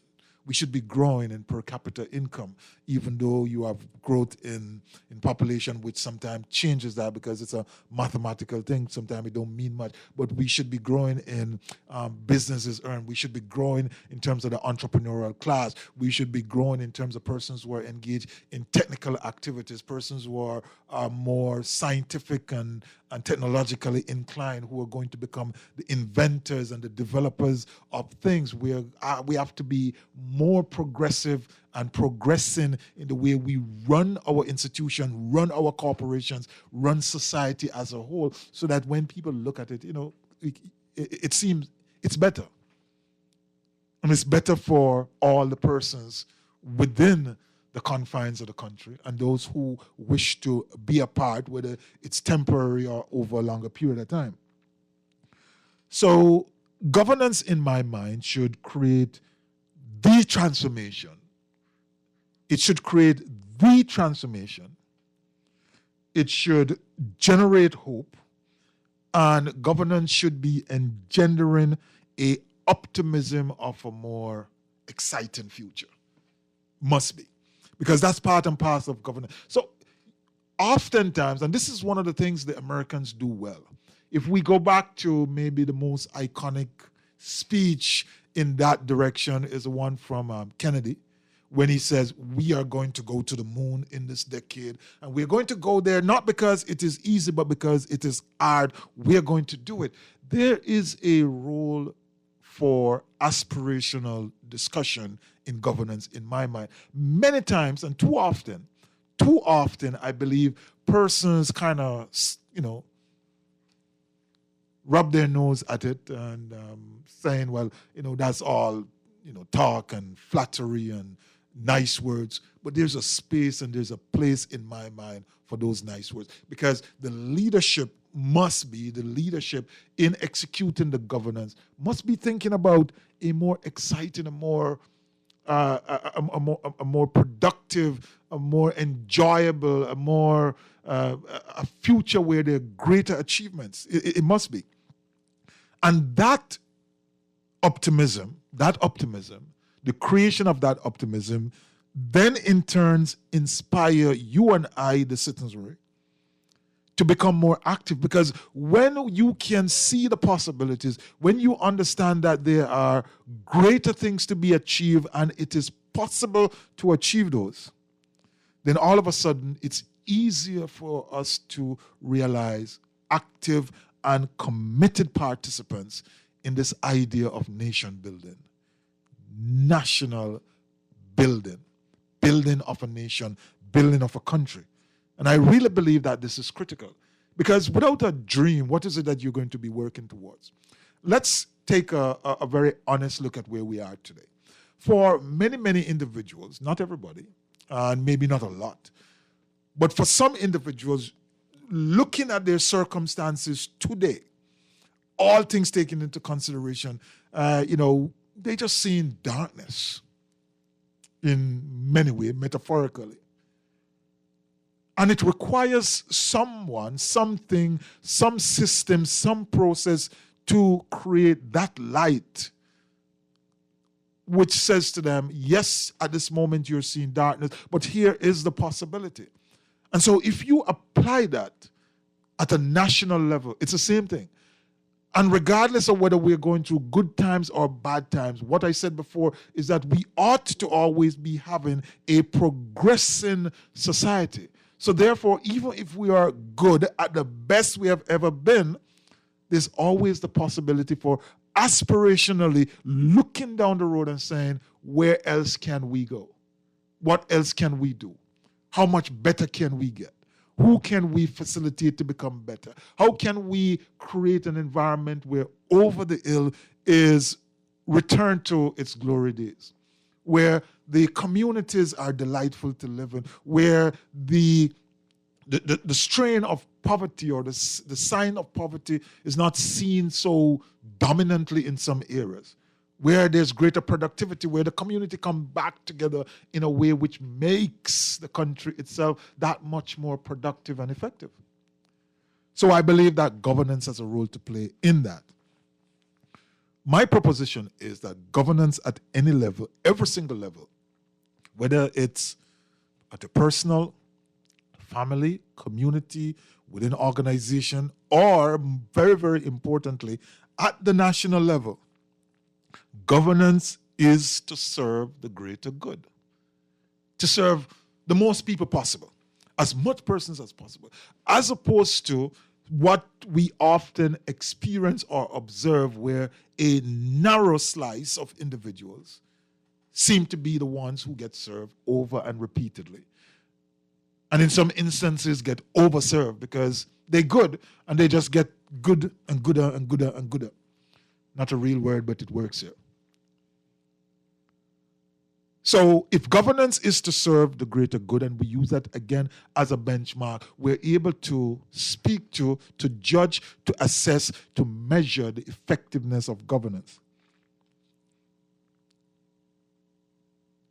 We should be growing in per capita income, even though you have growth in population, which sometimes changes that because it's a mathematical thing. Sometimes it don't mean much. But we should be growing in businesses earned. We should be growing in terms of the entrepreneurial class. We should be growing in terms of persons who are engaged in technical activities, persons who are more scientific and technologically inclined, who are going to become the inventors and the developers of things. We have to be more progressive and progressing in the way we run our institution, run our corporations, run society as a whole, so that when people look at it, it seems it's better. And it's better for all the persons within the confines of the country and those who wish to be a part, whether it's temporary or over a longer period of time. So governance, in my mind, should create the transformation. It should create the transformation. It should generate hope. And governance should be engendering a optimism of a more exciting future. Must be. Because that's part and parcel of governance. So oftentimes, and this is one of the things the Americans do well, if we go back to maybe the most iconic speech in that direction is the one from Kennedy, when he says, we are going to go to the moon in this decade, and we're going to go there not because it is easy, but because it is hard. We're going to do it. There is a role for aspirational discussion in governance, in my mind. Many times, and too often, I believe persons kind of, rub their nose at it and saying, well, that's all, talk and flattery and nice words. But there's a space and there's a place in my mind for those nice words, because the leadership in executing the governance must be thinking about a more exciting, a more productive, a more enjoyable, a future where there are greater achievements. It must be. And that optimism, the creation of that optimism, then in turns inspire you and I, the citizenry, to become more active. Because when you can see the possibilities, when you understand that there are greater things to be achieved and it is possible to achieve those, then all of a sudden it's easier for us to realize active and committed participants in this idea of nation building, national building of a nation, building of a country. And I really believe that this is critical, because without a dream, what is it that you're going to be working towards? Let's take a very honest look at where we are today. For many, many individuals, not everybody, and maybe not a lot, but for some individuals, looking at their circumstances today, all things taken into consideration, they just seeing darkness in many ways, metaphorically. And it requires someone, something, some system, some process to create that light which says to them, yes, at this moment you're seeing darkness, but here is the possibility. And so if you apply that at a national level, it's the same thing. And regardless of whether we're going through good times or bad times, what I said before is that we ought to always be having a progressing society. So therefore, even if we are good at the best we have ever been, there's always the possibility for aspirationally looking down the road and saying, where else can we go? What else can we do? How much better can we get? Who can we facilitate to become better? How can we create an environment where over the hill is returned to its glory days, where the communities are delightful to live in, where the strain of poverty or the sign of poverty is not seen so dominantly in some areas, where there's greater productivity, where the community come back together in a way which makes the country itself that much more productive and effective. So I believe that governance has a role to play in that. My proposition is that governance at any level, every single level, whether it's at a personal, family, community, within organization, or very, very importantly, at the national level, governance is to serve the greater good, to serve the most people possible, as much persons as possible, as opposed to what we often experience or observe where a narrow slice of individuals seem to be the ones who get served over and repeatedly. And in some instances get overserved because they're good and they just get good and gooder and gooder and gooder. Not a real word, but it works here. So if governance is to serve the greater good, and we use that again as a benchmark, we're able to speak to judge, to assess, to measure the effectiveness of governance.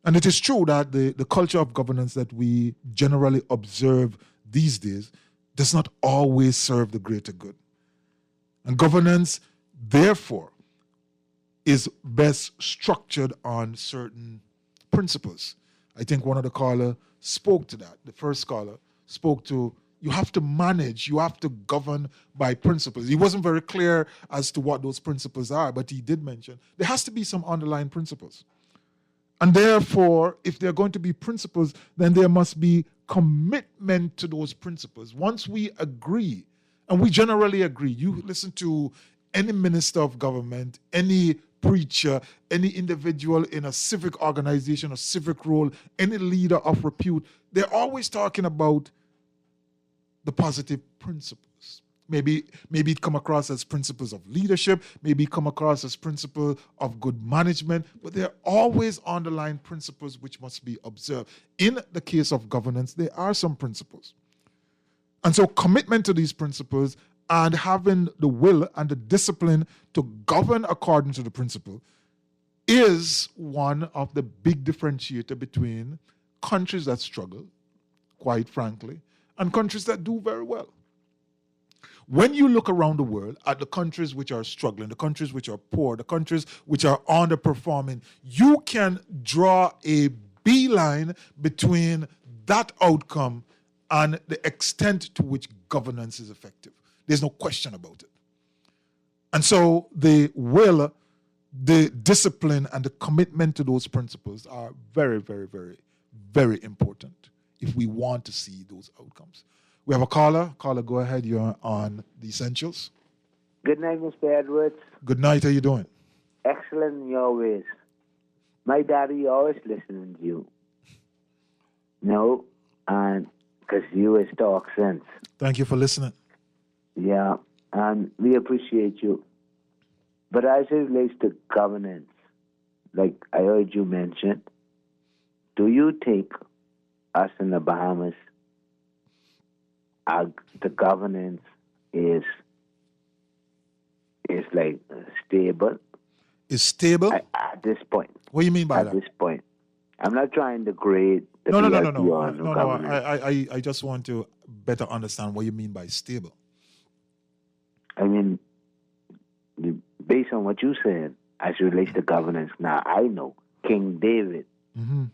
And it is true that the culture of governance that we generally observe these days does not always serve the greater good. And governance, therefore, is best structured on certain principles. I think one of the callers spoke to that. The first caller spoke to, you have to manage, you have to govern by principles. He wasn't very clear as to what those principles are, but he did mention there has to be some underlying principles. And therefore, if there are going to be principles, then there must be commitment to those principles. Once we agree, and we generally agree, you listen to any minister of government, any preacher, any individual in a civic organization, a civic role, any leader of repute, they're always talking about the positive principles. Maybe it come across as principles of leadership, maybe it come across as principles of good management, but there are always underlying principles which must be observed. In the case of governance, there are some principles. And so commitment to these principles and having the will and the discipline to govern according to the principle is one of the big differentiators between countries that struggle, quite frankly, and countries that do very well. When you look around the world at the countries which are struggling, the countries which are poor, the countries which are underperforming, you can draw a beeline between that outcome and the extent to which governance is effective. There's no question about it. And so the will, the discipline, and the commitment to those principles are very, very, very, very important if we want to see those outcomes. We have a caller. Caller, go ahead. You're on The Essentials. Good night, Mr. Edwards. Good night. How you doing? Excellent in your ways. My daddy always listening to you. No, and because you is talk sense. Thank you for listening. Yeah, and we appreciate you. But as it relates to governance, like I heard you mention, do you think us in the Bahamas, the governance is like stable? Is stable? At this point. What do you mean by that? At this point. I'm not trying to grade the No. BLP on the governance. I just want to better understand what you mean by stable. I mean, based on what you said, as it relates to governance, now I know King David. Mm-hmm.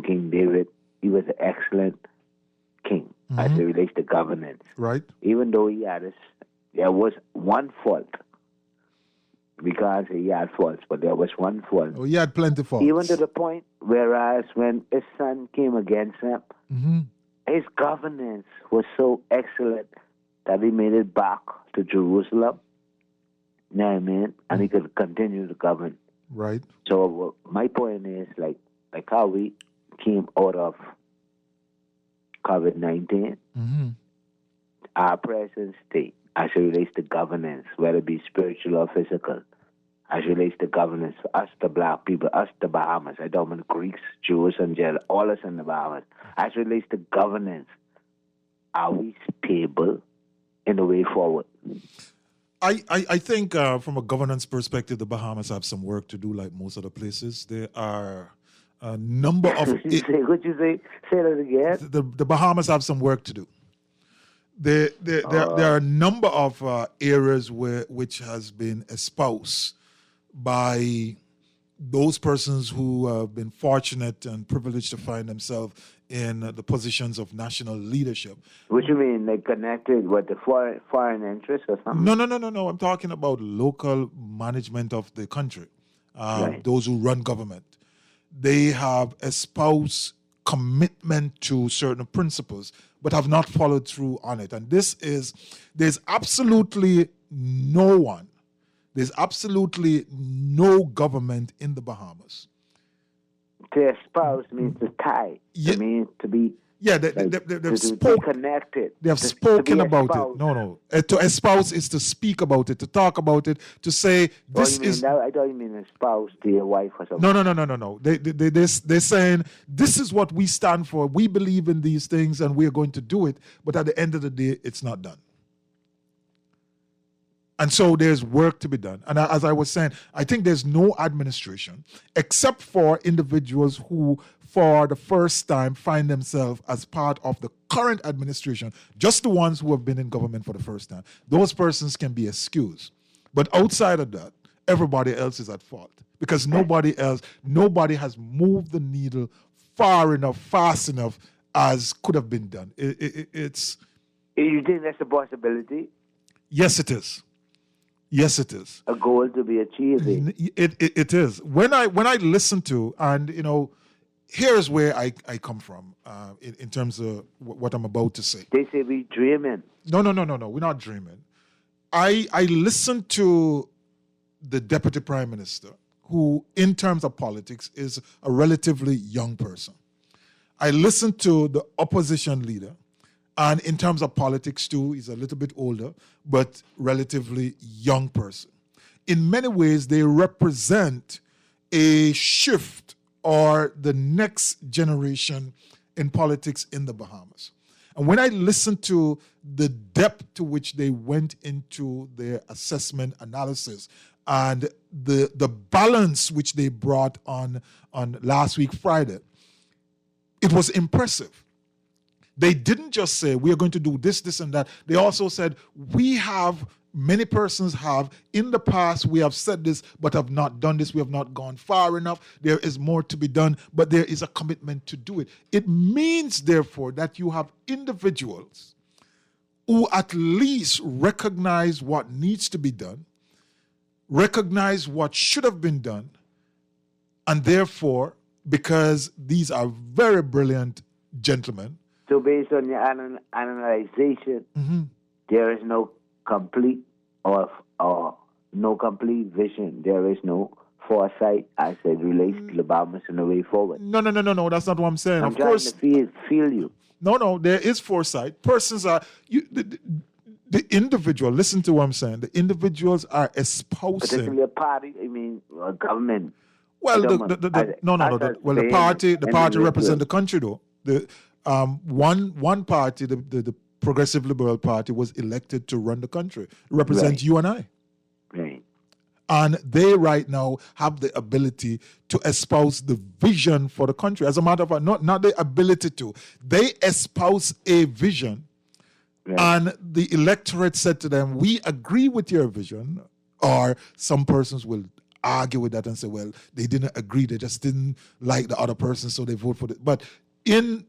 King David, he was an excellent king as it relates to governance. Right. Even though there was one fault. We can't say he had faults, but there was one fault. Oh, he had plenty of faults. Even to the point, whereas when his son came against him, his governance was so excellent that he made it back to Jerusalem. You know what I mean? And he could continue to govern. Right. So my point is, like how we came out of COVID-19, our present state, as it relates to governance, whether it be spiritual or physical, as it relates to governance, for us, the black people, us, the Bahamas, I don't mean Greeks, Jews, and all us in the Bahamas, as it relates to governance, are we stable in the way forward? I think from a governance perspective, the Bahamas have some work to do, like most other places. There are a number of... What you say? Say that again. The Bahamas have some work to do. There are a number of areas which has been espoused by those persons who have been fortunate and privileged to find themselves in the positions of national leadership. What you mean, like connected with the foreign interests or something? No. I'm talking about local management of the country, Right. Those who run government. They have espoused commitment to certain principles, but have not followed through on it. And there's absolutely no government in the Bahamas. To espouse means to tie. Yeah. It means to be... Yeah, they've be connected. They have spoken about it. No. To espouse is to speak about it, to talk about it, to say this is... I thought you mean espouse to your wife or something. No. They're saying this is what we stand for. We believe in these things and we're going to do it. But at the end of the day, it's not done. And so there's work to be done. And as I was saying, I think there's no administration except for individuals who, for the first time, find themselves as part of the current administration, just the ones who have been in government for the first time. Those persons can be excused. But outside of that, everybody else is at fault because nobody has moved the needle far enough, fast enough as could have been done. It's... You think that's a possibility? Yes, it is. Yes, it is. A goal to be achieved. It is. When I listen to, and here's where I come from in terms of what I'm about to say. They say we dreaming. No. We're not dreaming. I listen to the Deputy Prime Minister, who, in terms of politics, is a relatively young person. I listen to the opposition leader, and in terms of politics too, he's a little bit older, but relatively young person. In many ways, they represent a shift or the next generation in politics in the Bahamas. And when I listen to the depth to which they went into their assessment analysis and the balance which they brought on last week, Friday, it was impressive. They didn't just say, we are going to do this, this, and that. They also said, many persons have, in the past, we have said this, but have not done this. We have not gone far enough. There is more to be done, but there is a commitment to do it. It means, therefore, that you have individuals who at least recognize what needs to be done, recognize what should have been done, and therefore, because these are very brilliant gentlemen. So based on your analyzation, there is no complete or no complete vision. There is no foresight as it relates to the Bahamas and the way forward. No. That's not what I'm saying. I'm trying to feel you. No. There is foresight. Persons are The individual, listen to what I'm saying, the individuals are espousing. Particularly a party, a government. Well, the party represents the country, though. The one party, the Progressive Liberal Party, was elected to run the country, represent you and I. Right. And they right now have the ability to espouse the vision for the country. As a matter of fact, not the ability to. They espouse a vision, and the electorate said to them, we agree with your vision, or some persons will argue with that and say, well, they didn't agree, they just didn't like the other person, so they vote for it. But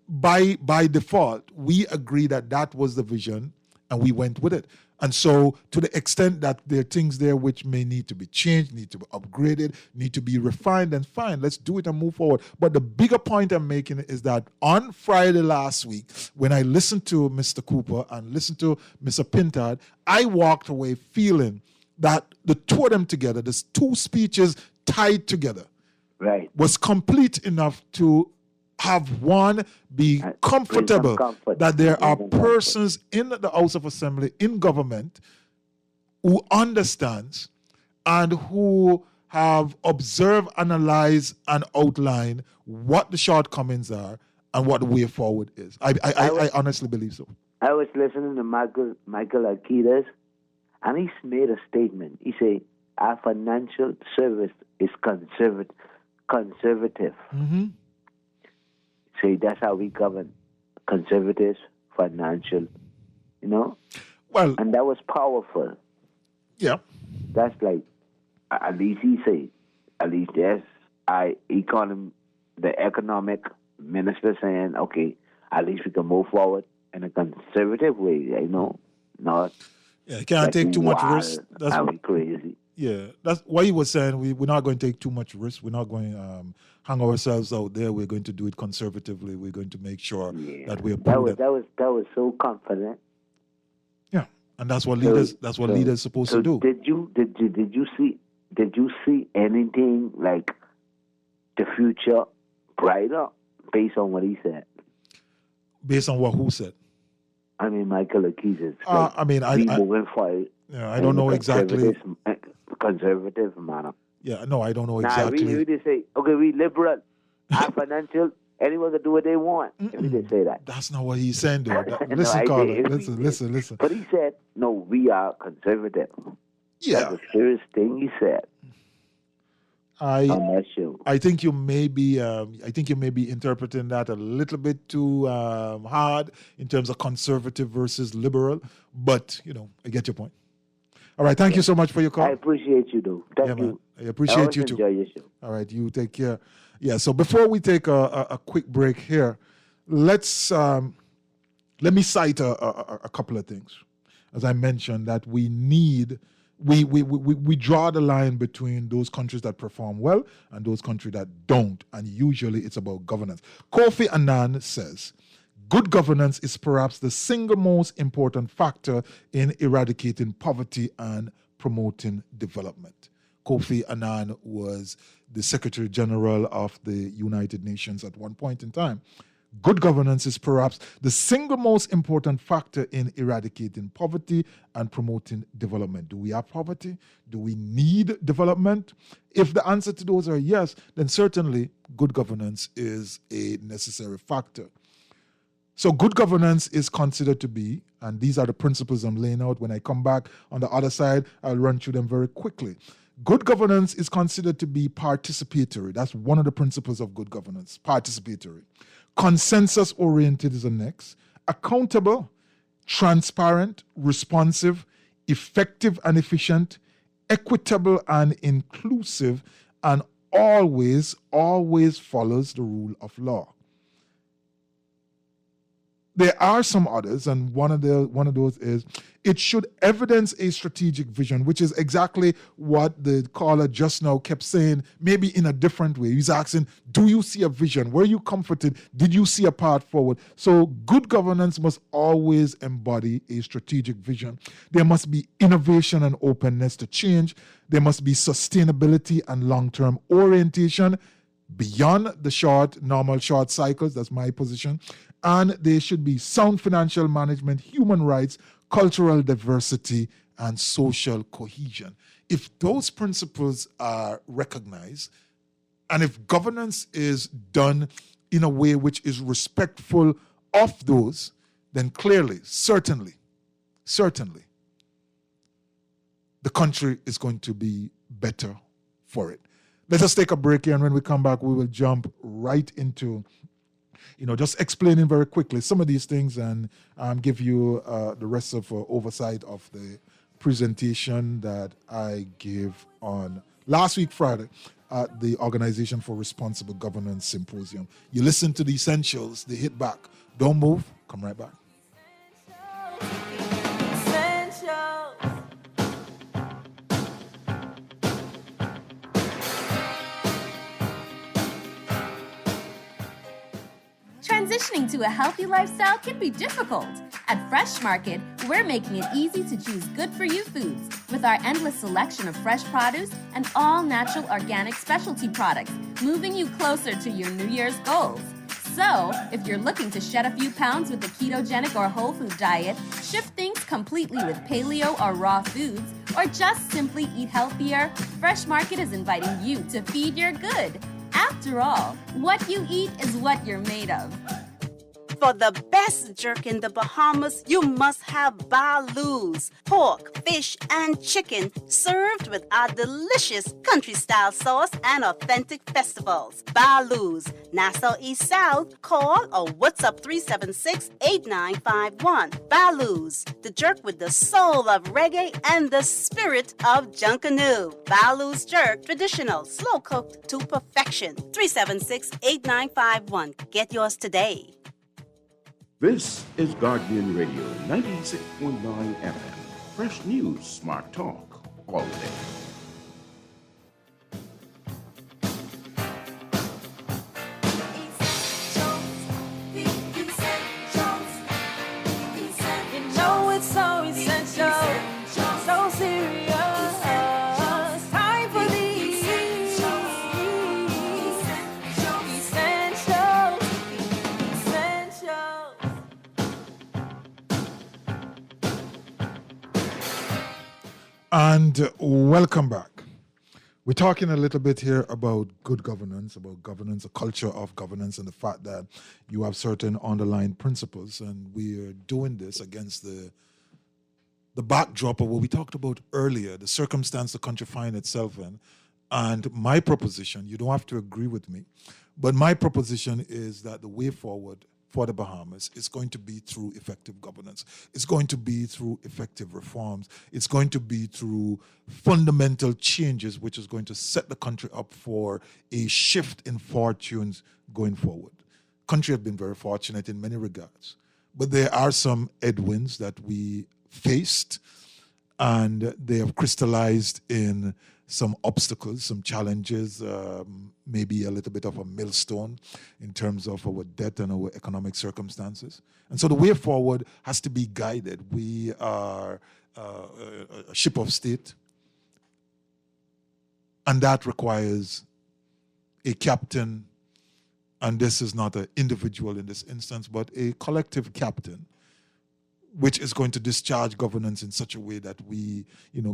by default, we agree that was the vision, and we went with it. And so to the extent that there are things there which may need to be changed, need to be upgraded, need to be refined, then fine, let's do it and move forward. But the bigger point I'm making is that on Friday last week, when I listened to Mr. Cooper and listened to Mr. Pintard, I walked away feeling that the two of them together, these two speeches tied together, was complete enough to have one be comfortable that there are persons in the House of Assembly, in government, who understands and who have observed, analyzed, and outlined what the shortcomings are and what the way forward is. I honestly believe so. I was listening to Michael Akitas, and he made a statement. He said, our financial service is conservative. Mm-hmm. Say that's how we govern, conservatives, financial, Well, and that was powerful. Yeah. That's like, at least he said, the economic minister saying, okay, at least we can move forward in a conservative way, not. Yeah, you can't take too much risk. That's crazy. Yeah, that's what he was saying. We're not going to take too much risk. We're not going to hang ourselves out there. We're going to do it conservatively. We're going to make sure that we're prudent. That was so confident. Yeah, and that's what leaders supposed to do. Did you see anything like the future brighter based on what he said? Based on what who said? I mean, Michael Akitas. Moving forward. Yeah, I don't know exactly. Conservative manner. Yeah, no, I don't know exactly. We just say, okay, we liberal, our financial, anyone can do what they want. If we just say that. That's not what he's saying, though. Listen, Carla, listen. But he said, no, we are conservative. Yeah. That's the serious thing he said. I think you may be interpreting that a little bit too hard in terms of conservative versus liberal, but I get your point. All right, thank you so much for your call. I appreciate you, though. Thank you. I appreciate you too. Enjoy your show. All right, you take care. Yeah. So before we take a quick break here, let me cite a couple of things. As I mentioned, that we draw the line between those countries that perform well and those countries that don't, and usually it's about governance. Kofi Annan says, good governance is perhaps the single most important factor in eradicating poverty and promoting development. Kofi Annan was the Secretary General of the United Nations at one point in time. Good governance is perhaps the single most important factor in eradicating poverty and promoting development. Do we have poverty? Do we need development? If the answer to those are yes, then certainly good governance is a necessary factor. So good governance is considered to be, and these are the principles I'm laying out. When I come back on the other side, I'll run through them very quickly. Good governance is considered to be participatory. That's one of the principles of good governance, participatory. Consensus-oriented is the next. Accountable, transparent, responsive, effective and efficient, equitable and inclusive, and always follows the rule of law. There are some others, and one of those is it should evidence a strategic vision, which is exactly what the caller just now kept saying, maybe in a different way. He's asking, do you see a vision? Were you comforted? Did you see a path forward? So good governance must always embody a strategic vision. There must be innovation and openness to change. There must be sustainability and long-term orientation beyond the normal short cycles. That's my position. And there should be sound financial management, human rights, cultural diversity, and social cohesion. If those principles are recognized, and if governance is done in a way which is respectful of those, then clearly, certainly, the country is going to be better for it. Let us take a break here, and when we come back, we will jump right into, just explaining very quickly some of these things and give you the rest of oversight of the presentation that I gave on last week, Friday, at the Organization for Responsible Governance Symposium. You listen to the essentials, they hit back. Don't move, come right back. Transitioning to a healthy lifestyle can be difficult. At Fresh Market, we're making it easy to choose good-for-you foods with our endless selection of fresh produce and all-natural organic specialty products, moving you closer to your New Year's goals. So, if you're looking to shed a few pounds with the ketogenic or whole food diet, shift things completely with paleo or raw foods, or just simply eat healthier, Fresh Market is inviting you to feed your good. After all, what you eat is what you're made of. For the best jerk in the Bahamas, you must have balus, pork, fish, and chicken served with our delicious country-style sauce and authentic festivals. Balus, Nassau East South, call or WhatsApp 376-8951. Balus, the jerk with the soul of reggae and the spirit of Junkanoo. Balus jerk, traditional, slow-cooked to perfection. 376-8951. Get yours today. This is Guardian Radio 96.9 FM. Fresh news, smart talk, all day. And welcome back. We're talking a little bit here about good governance, a culture of governance, and the fact that you have certain underlying principles. And we're doing this against the backdrop of what we talked about earlier, the circumstance the country finds itself in. And my proposition, you don't have to agree with me, but my proposition is that the way forward for the Bahamas is going to be through effective governance. It's going to be through effective reforms. It's going to be through fundamental changes, which is going to set the country up for a shift in fortunes going forward. Country has been very fortunate in many regards, but there are some headwinds that we faced, and they have crystallized in some obstacles, some challenges, maybe a little bit of a millstone in terms of our debt and our economic circumstances. And so the way forward has to be guided. We are a ship of state, and that requires a captain, and this is not an individual in this instance, but a collective captain, which is going to discharge governance in such a way that we,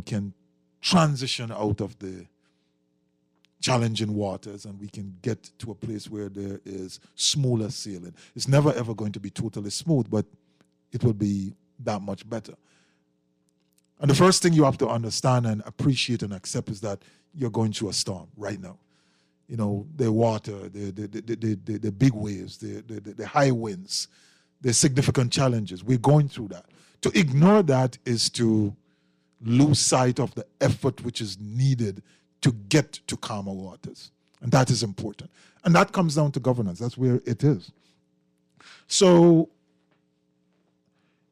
can transition out of the challenging waters and we can get to a place where there is smoother sailing. It's never ever going to be totally smooth, but it will be that much better. And the first thing you have to understand and appreciate and accept is that you're going through a storm right now. The water, the big waves, the high winds, the significant challenges. We're going through that. To ignore that is to lose sight of the effort which is needed to get to calmer waters. And that is important. And that comes down to governance. That's where it is. So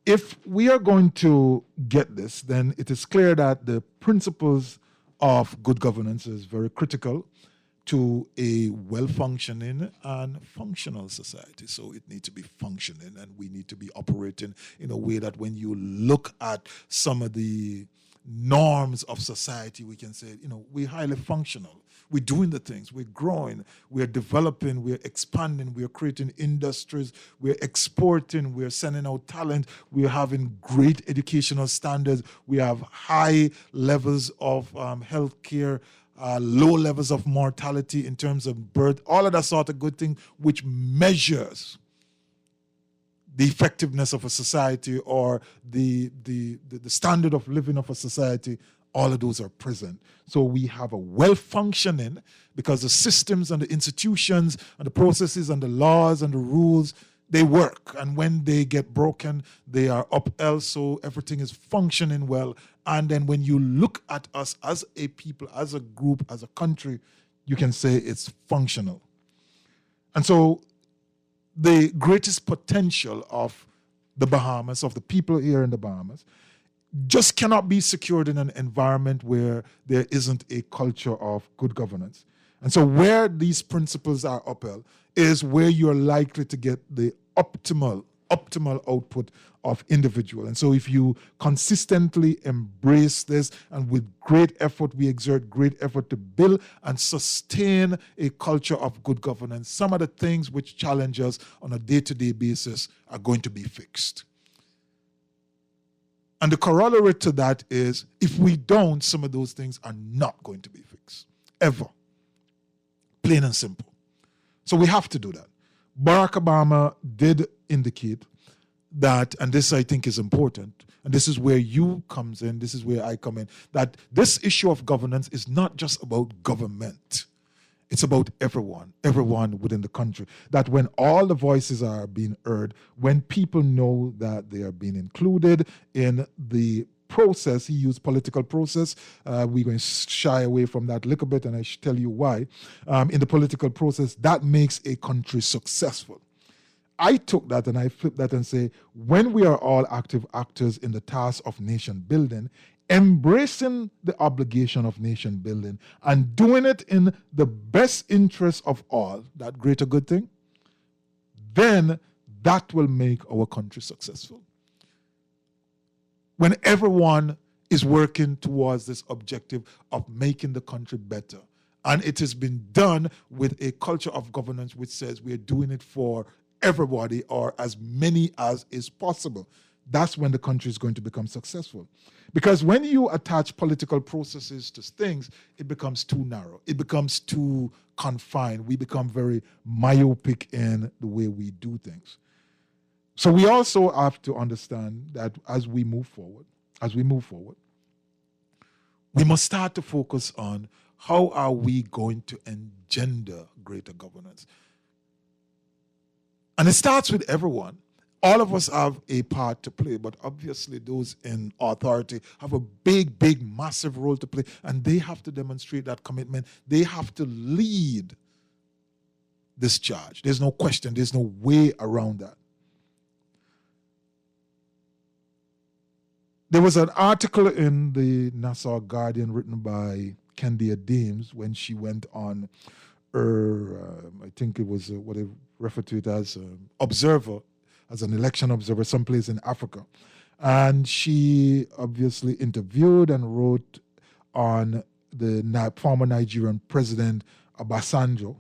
if we are going to get this, then it is clear that the principles of good governance is very critical to a well-functioning and functional society. So it needs to be functioning, and we need to be operating in a way that when you look at some of the norms of society, we can say, we're highly functional. We're doing the things. We're growing. We're developing. We're expanding. We're creating industries. We're exporting. We're sending out talent. We're having great educational standards. We have high levels of healthcare, low levels of mortality in terms of birth, all of that sort of good thing, which measures the effectiveness of a society or the standard of living of a society. All of those are present. So we have a well-functioning, because the systems and the institutions and the processes and the laws and the rules, they work. And when they get broken, they are upheld, so everything is functioning well. And then when you look at us as a people, as a group, as a country, you can say it's functional. And so the greatest potential of the Bahamas, of the people here in the Bahamas, just cannot be secured in an environment where there isn't a culture of good governance. And so where these principles are upheld is where you're likely to get the optimal output of individual. And so if you consistently embrace this, and with great effort, we exert great effort to build and sustain a culture of good governance, some of the things which challenge us on a day-to-day basis are going to be fixed. And the corollary to that is, if we don't, some of those things are not going to be fixed, ever. Plain and simple. So we have to do that. Barack Obama did indicate that, and this I think is important, and this is where you comes in, this is where I come in, that this issue of governance is not just about government. It's about everyone within the country. That when all the voices are being heard, when people know that they are being included in the process, he used political process. We're going to shy away from that a little bit, and I should tell you why. In the political process, that makes a country successful. I took that and I flipped that and say, when we are all active actors in the task of nation building, embracing the obligation of nation building and doing it in the best interest of all, that greater good thing, then that will make our country successful. When everyone is working towards this objective of making the country better, and it has been done with a culture of governance which says we are doing it for everybody, or as many as is possible, that's when the country is going to become successful. Because when you attach political processes to things, it becomes too narrow. It becomes too confined. We become very myopic in the way we do things. So we also have to understand that as we move forward, we must start to focus on how are we going to engender greater governance. And it starts with everyone. All of us have a part to play, but obviously those in authority have a big, massive role to play, and they have to demonstrate that commitment. They have to lead this charge. There's no question. There's no way around that. There was an article in the Nassau Guardian written by Kendia Dames when she went on her, I think it was what they refer to it as observer, as an election observer someplace in Africa. And she obviously interviewed and wrote on the former Nigerian president, Obasanjo.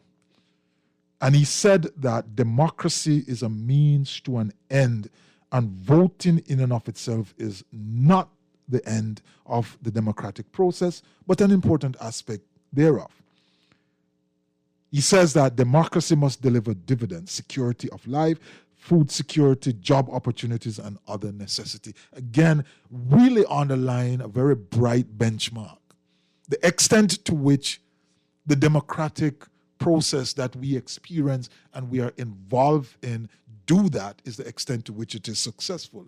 And he said that democracy is a means to an end, and voting in and of itself is not the end of the democratic process, but an important aspect thereof. He says that democracy must deliver dividends, security of life, food security, job opportunities, and other necessity. Again, really underline a very bright benchmark. The extent to which the democratic process that we experience and we are involved in do that is the extent to which it is successful.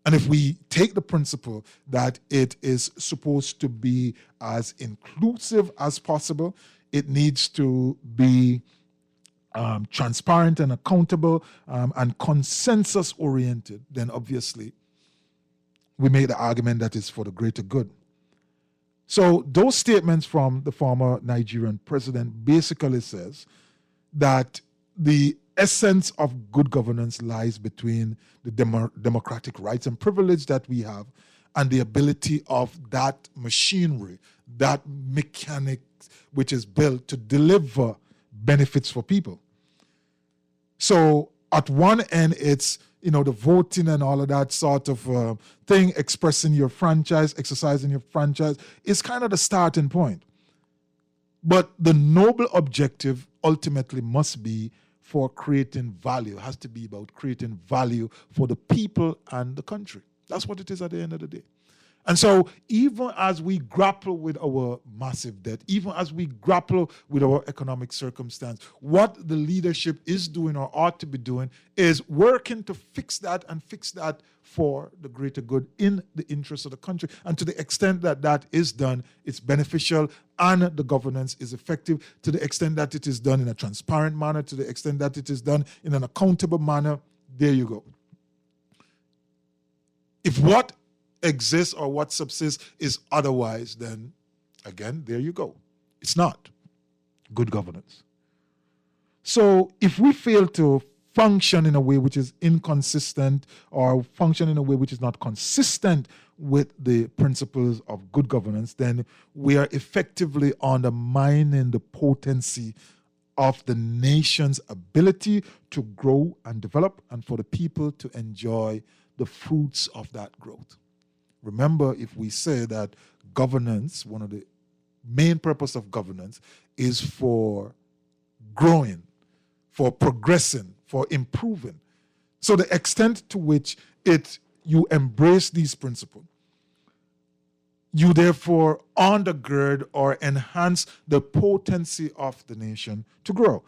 And if we take the principle that it is supposed to be as inclusive as possible, it needs to be transparent and accountable and consensus-oriented, then obviously we make the argument that it's for the greater good. So those statements from the former Nigerian president basically says that the essence of good governance lies between the democratic rights and privilege that we have and the ability of that machinery, that mechanic which is built to deliver benefits for people. So at one end, it's, the voting and all of that sort of thing, expressing your franchise, exercising your franchise, is kind of the starting point. But the noble objective ultimately must be for creating value. It has to be about creating value for the people and the country. That's what it is at the end of the day. And so even as we grapple with our massive debt, even as we grapple with our economic circumstance, what the leadership is doing or ought to be doing is working to fix that and fix that for the greater good in the interest of the country. And to the extent that that is done, it's beneficial and the governance is effective. To the extent that it is done in a transparent manner, to the extent that it is done in an accountable manner, there you go. If what exists or what subsists is otherwise, then again, there you go. It's not good governance. So if we fail to function in a way which is inconsistent or function in a way which is not consistent with the principles of good governance, then we are effectively undermining the potency of the nation's ability to grow and develop and for the people to enjoy the fruits of that growth. Remember, if we say that governance, one of the main purpose of governance is for growing, for progressing, for improving. So the extent to which you embrace these principles, you therefore undergird or enhance the potency of the nation to grow.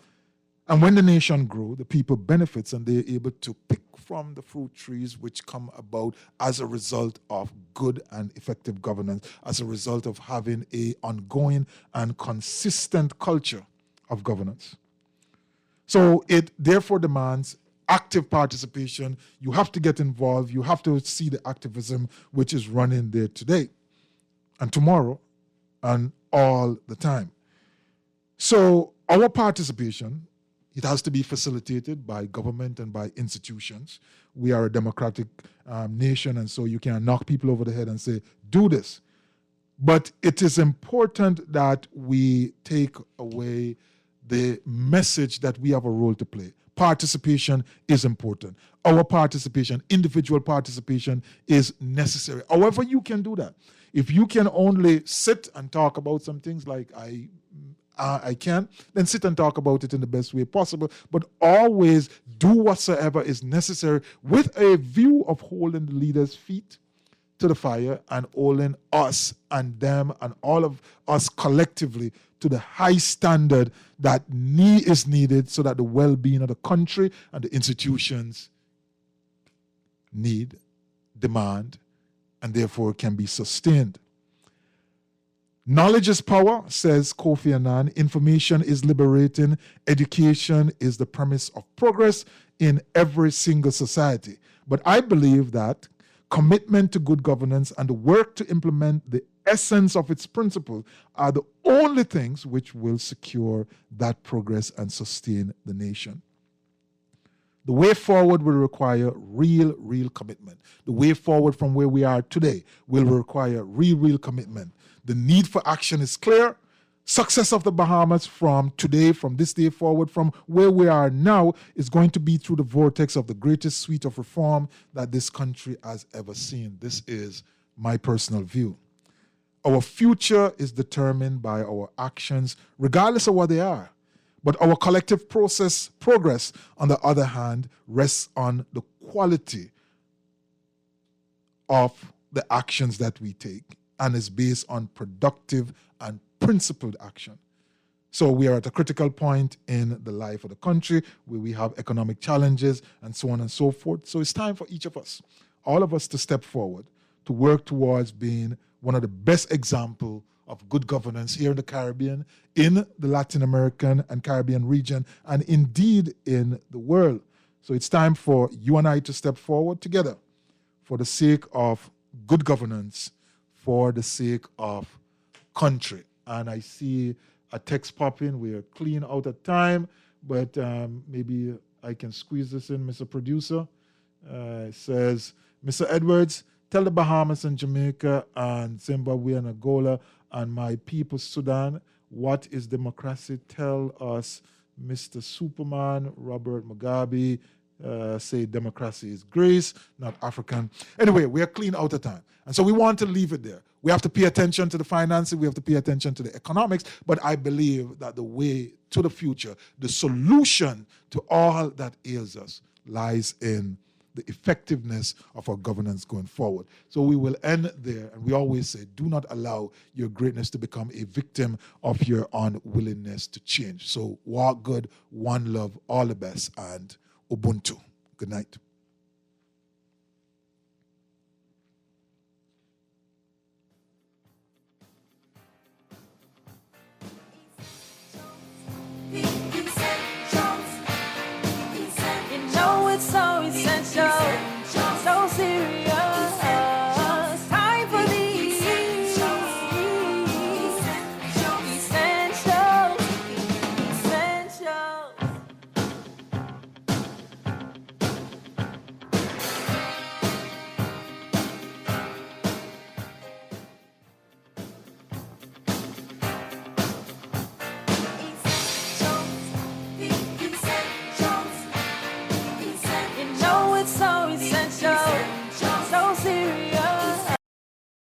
And when the nation grows, the people benefits and they're able to pick from the fruit trees which come about as a result of good and effective governance, as a result of having an ongoing and consistent culture of governance. So it therefore demands active participation. You have to get involved. You have to see the activism which is running there today and tomorrow and all the time. So our participation, it has to be facilitated by government and by institutions. We are a democratic nation, and so you can't knock people over the head and say, do this. But it is important that we take away the message that we have a role to play. Participation is important. Our participation, individual participation, is necessary. However you can do that. If you can only sit and talk about some things like I can, then sit and talk about it in the best way possible, but always do whatsoever is necessary with a view of holding the leaders' feet to the fire and holding us and them and all of us collectively to the high standard that is needed so that the well-being of the country and the institutions need, demand, and therefore can be sustained. Knowledge is power, says Kofi Annan. Information is liberating. Education is the premise of progress in every single society. But I believe that commitment to good governance and the work to implement the essence of its principle are the only things which will secure that progress and sustain the nation. The way forward will require real commitment. The way forward from where we are today will require real commitment. The need for action is clear. Success of the Bahamas from today, from this day forward, from where we are now, is going to be through the vortex of the greatest suite of reform that this country has ever seen. This is my personal view. Our future is determined by our actions, regardless of what they are. But our collective progress, on the other hand, rests on the quality of the actions that we take and is based on productive and principled action. So we are at a critical point in the life of the country where we have economic challenges and so on and so forth. So it's time for each of us, all of us, to step forward, to work towards being one of the best examples of good governance here in the Caribbean, in the Latin American and Caribbean region, and indeed in the world. So it's time for you and I to step forward together for the sake of good governance, for the sake of country. And I see a text pop in. We're clean out of time, but maybe I can squeeze this in, Mr. Producer. It says, Mr. Edwards, tell the Bahamas and Jamaica and Zimbabwe and Angola and my people, Sudan, what is democracy? Tell us, Mr. Superman, Robert Mugabe, say democracy is Greece, not African. Anyway, we are clean out of time. And so we want to leave it there. We have to pay attention to the finances. We have to pay attention to the economics. But I believe that the way to the future, the solution to all that ails us lies in the effectiveness of our governance going forward. So we will end there. And we always say, do not allow your greatness to become a victim of your unwillingness to change. So walk good, one love, all the best, and Ubuntu. Good night.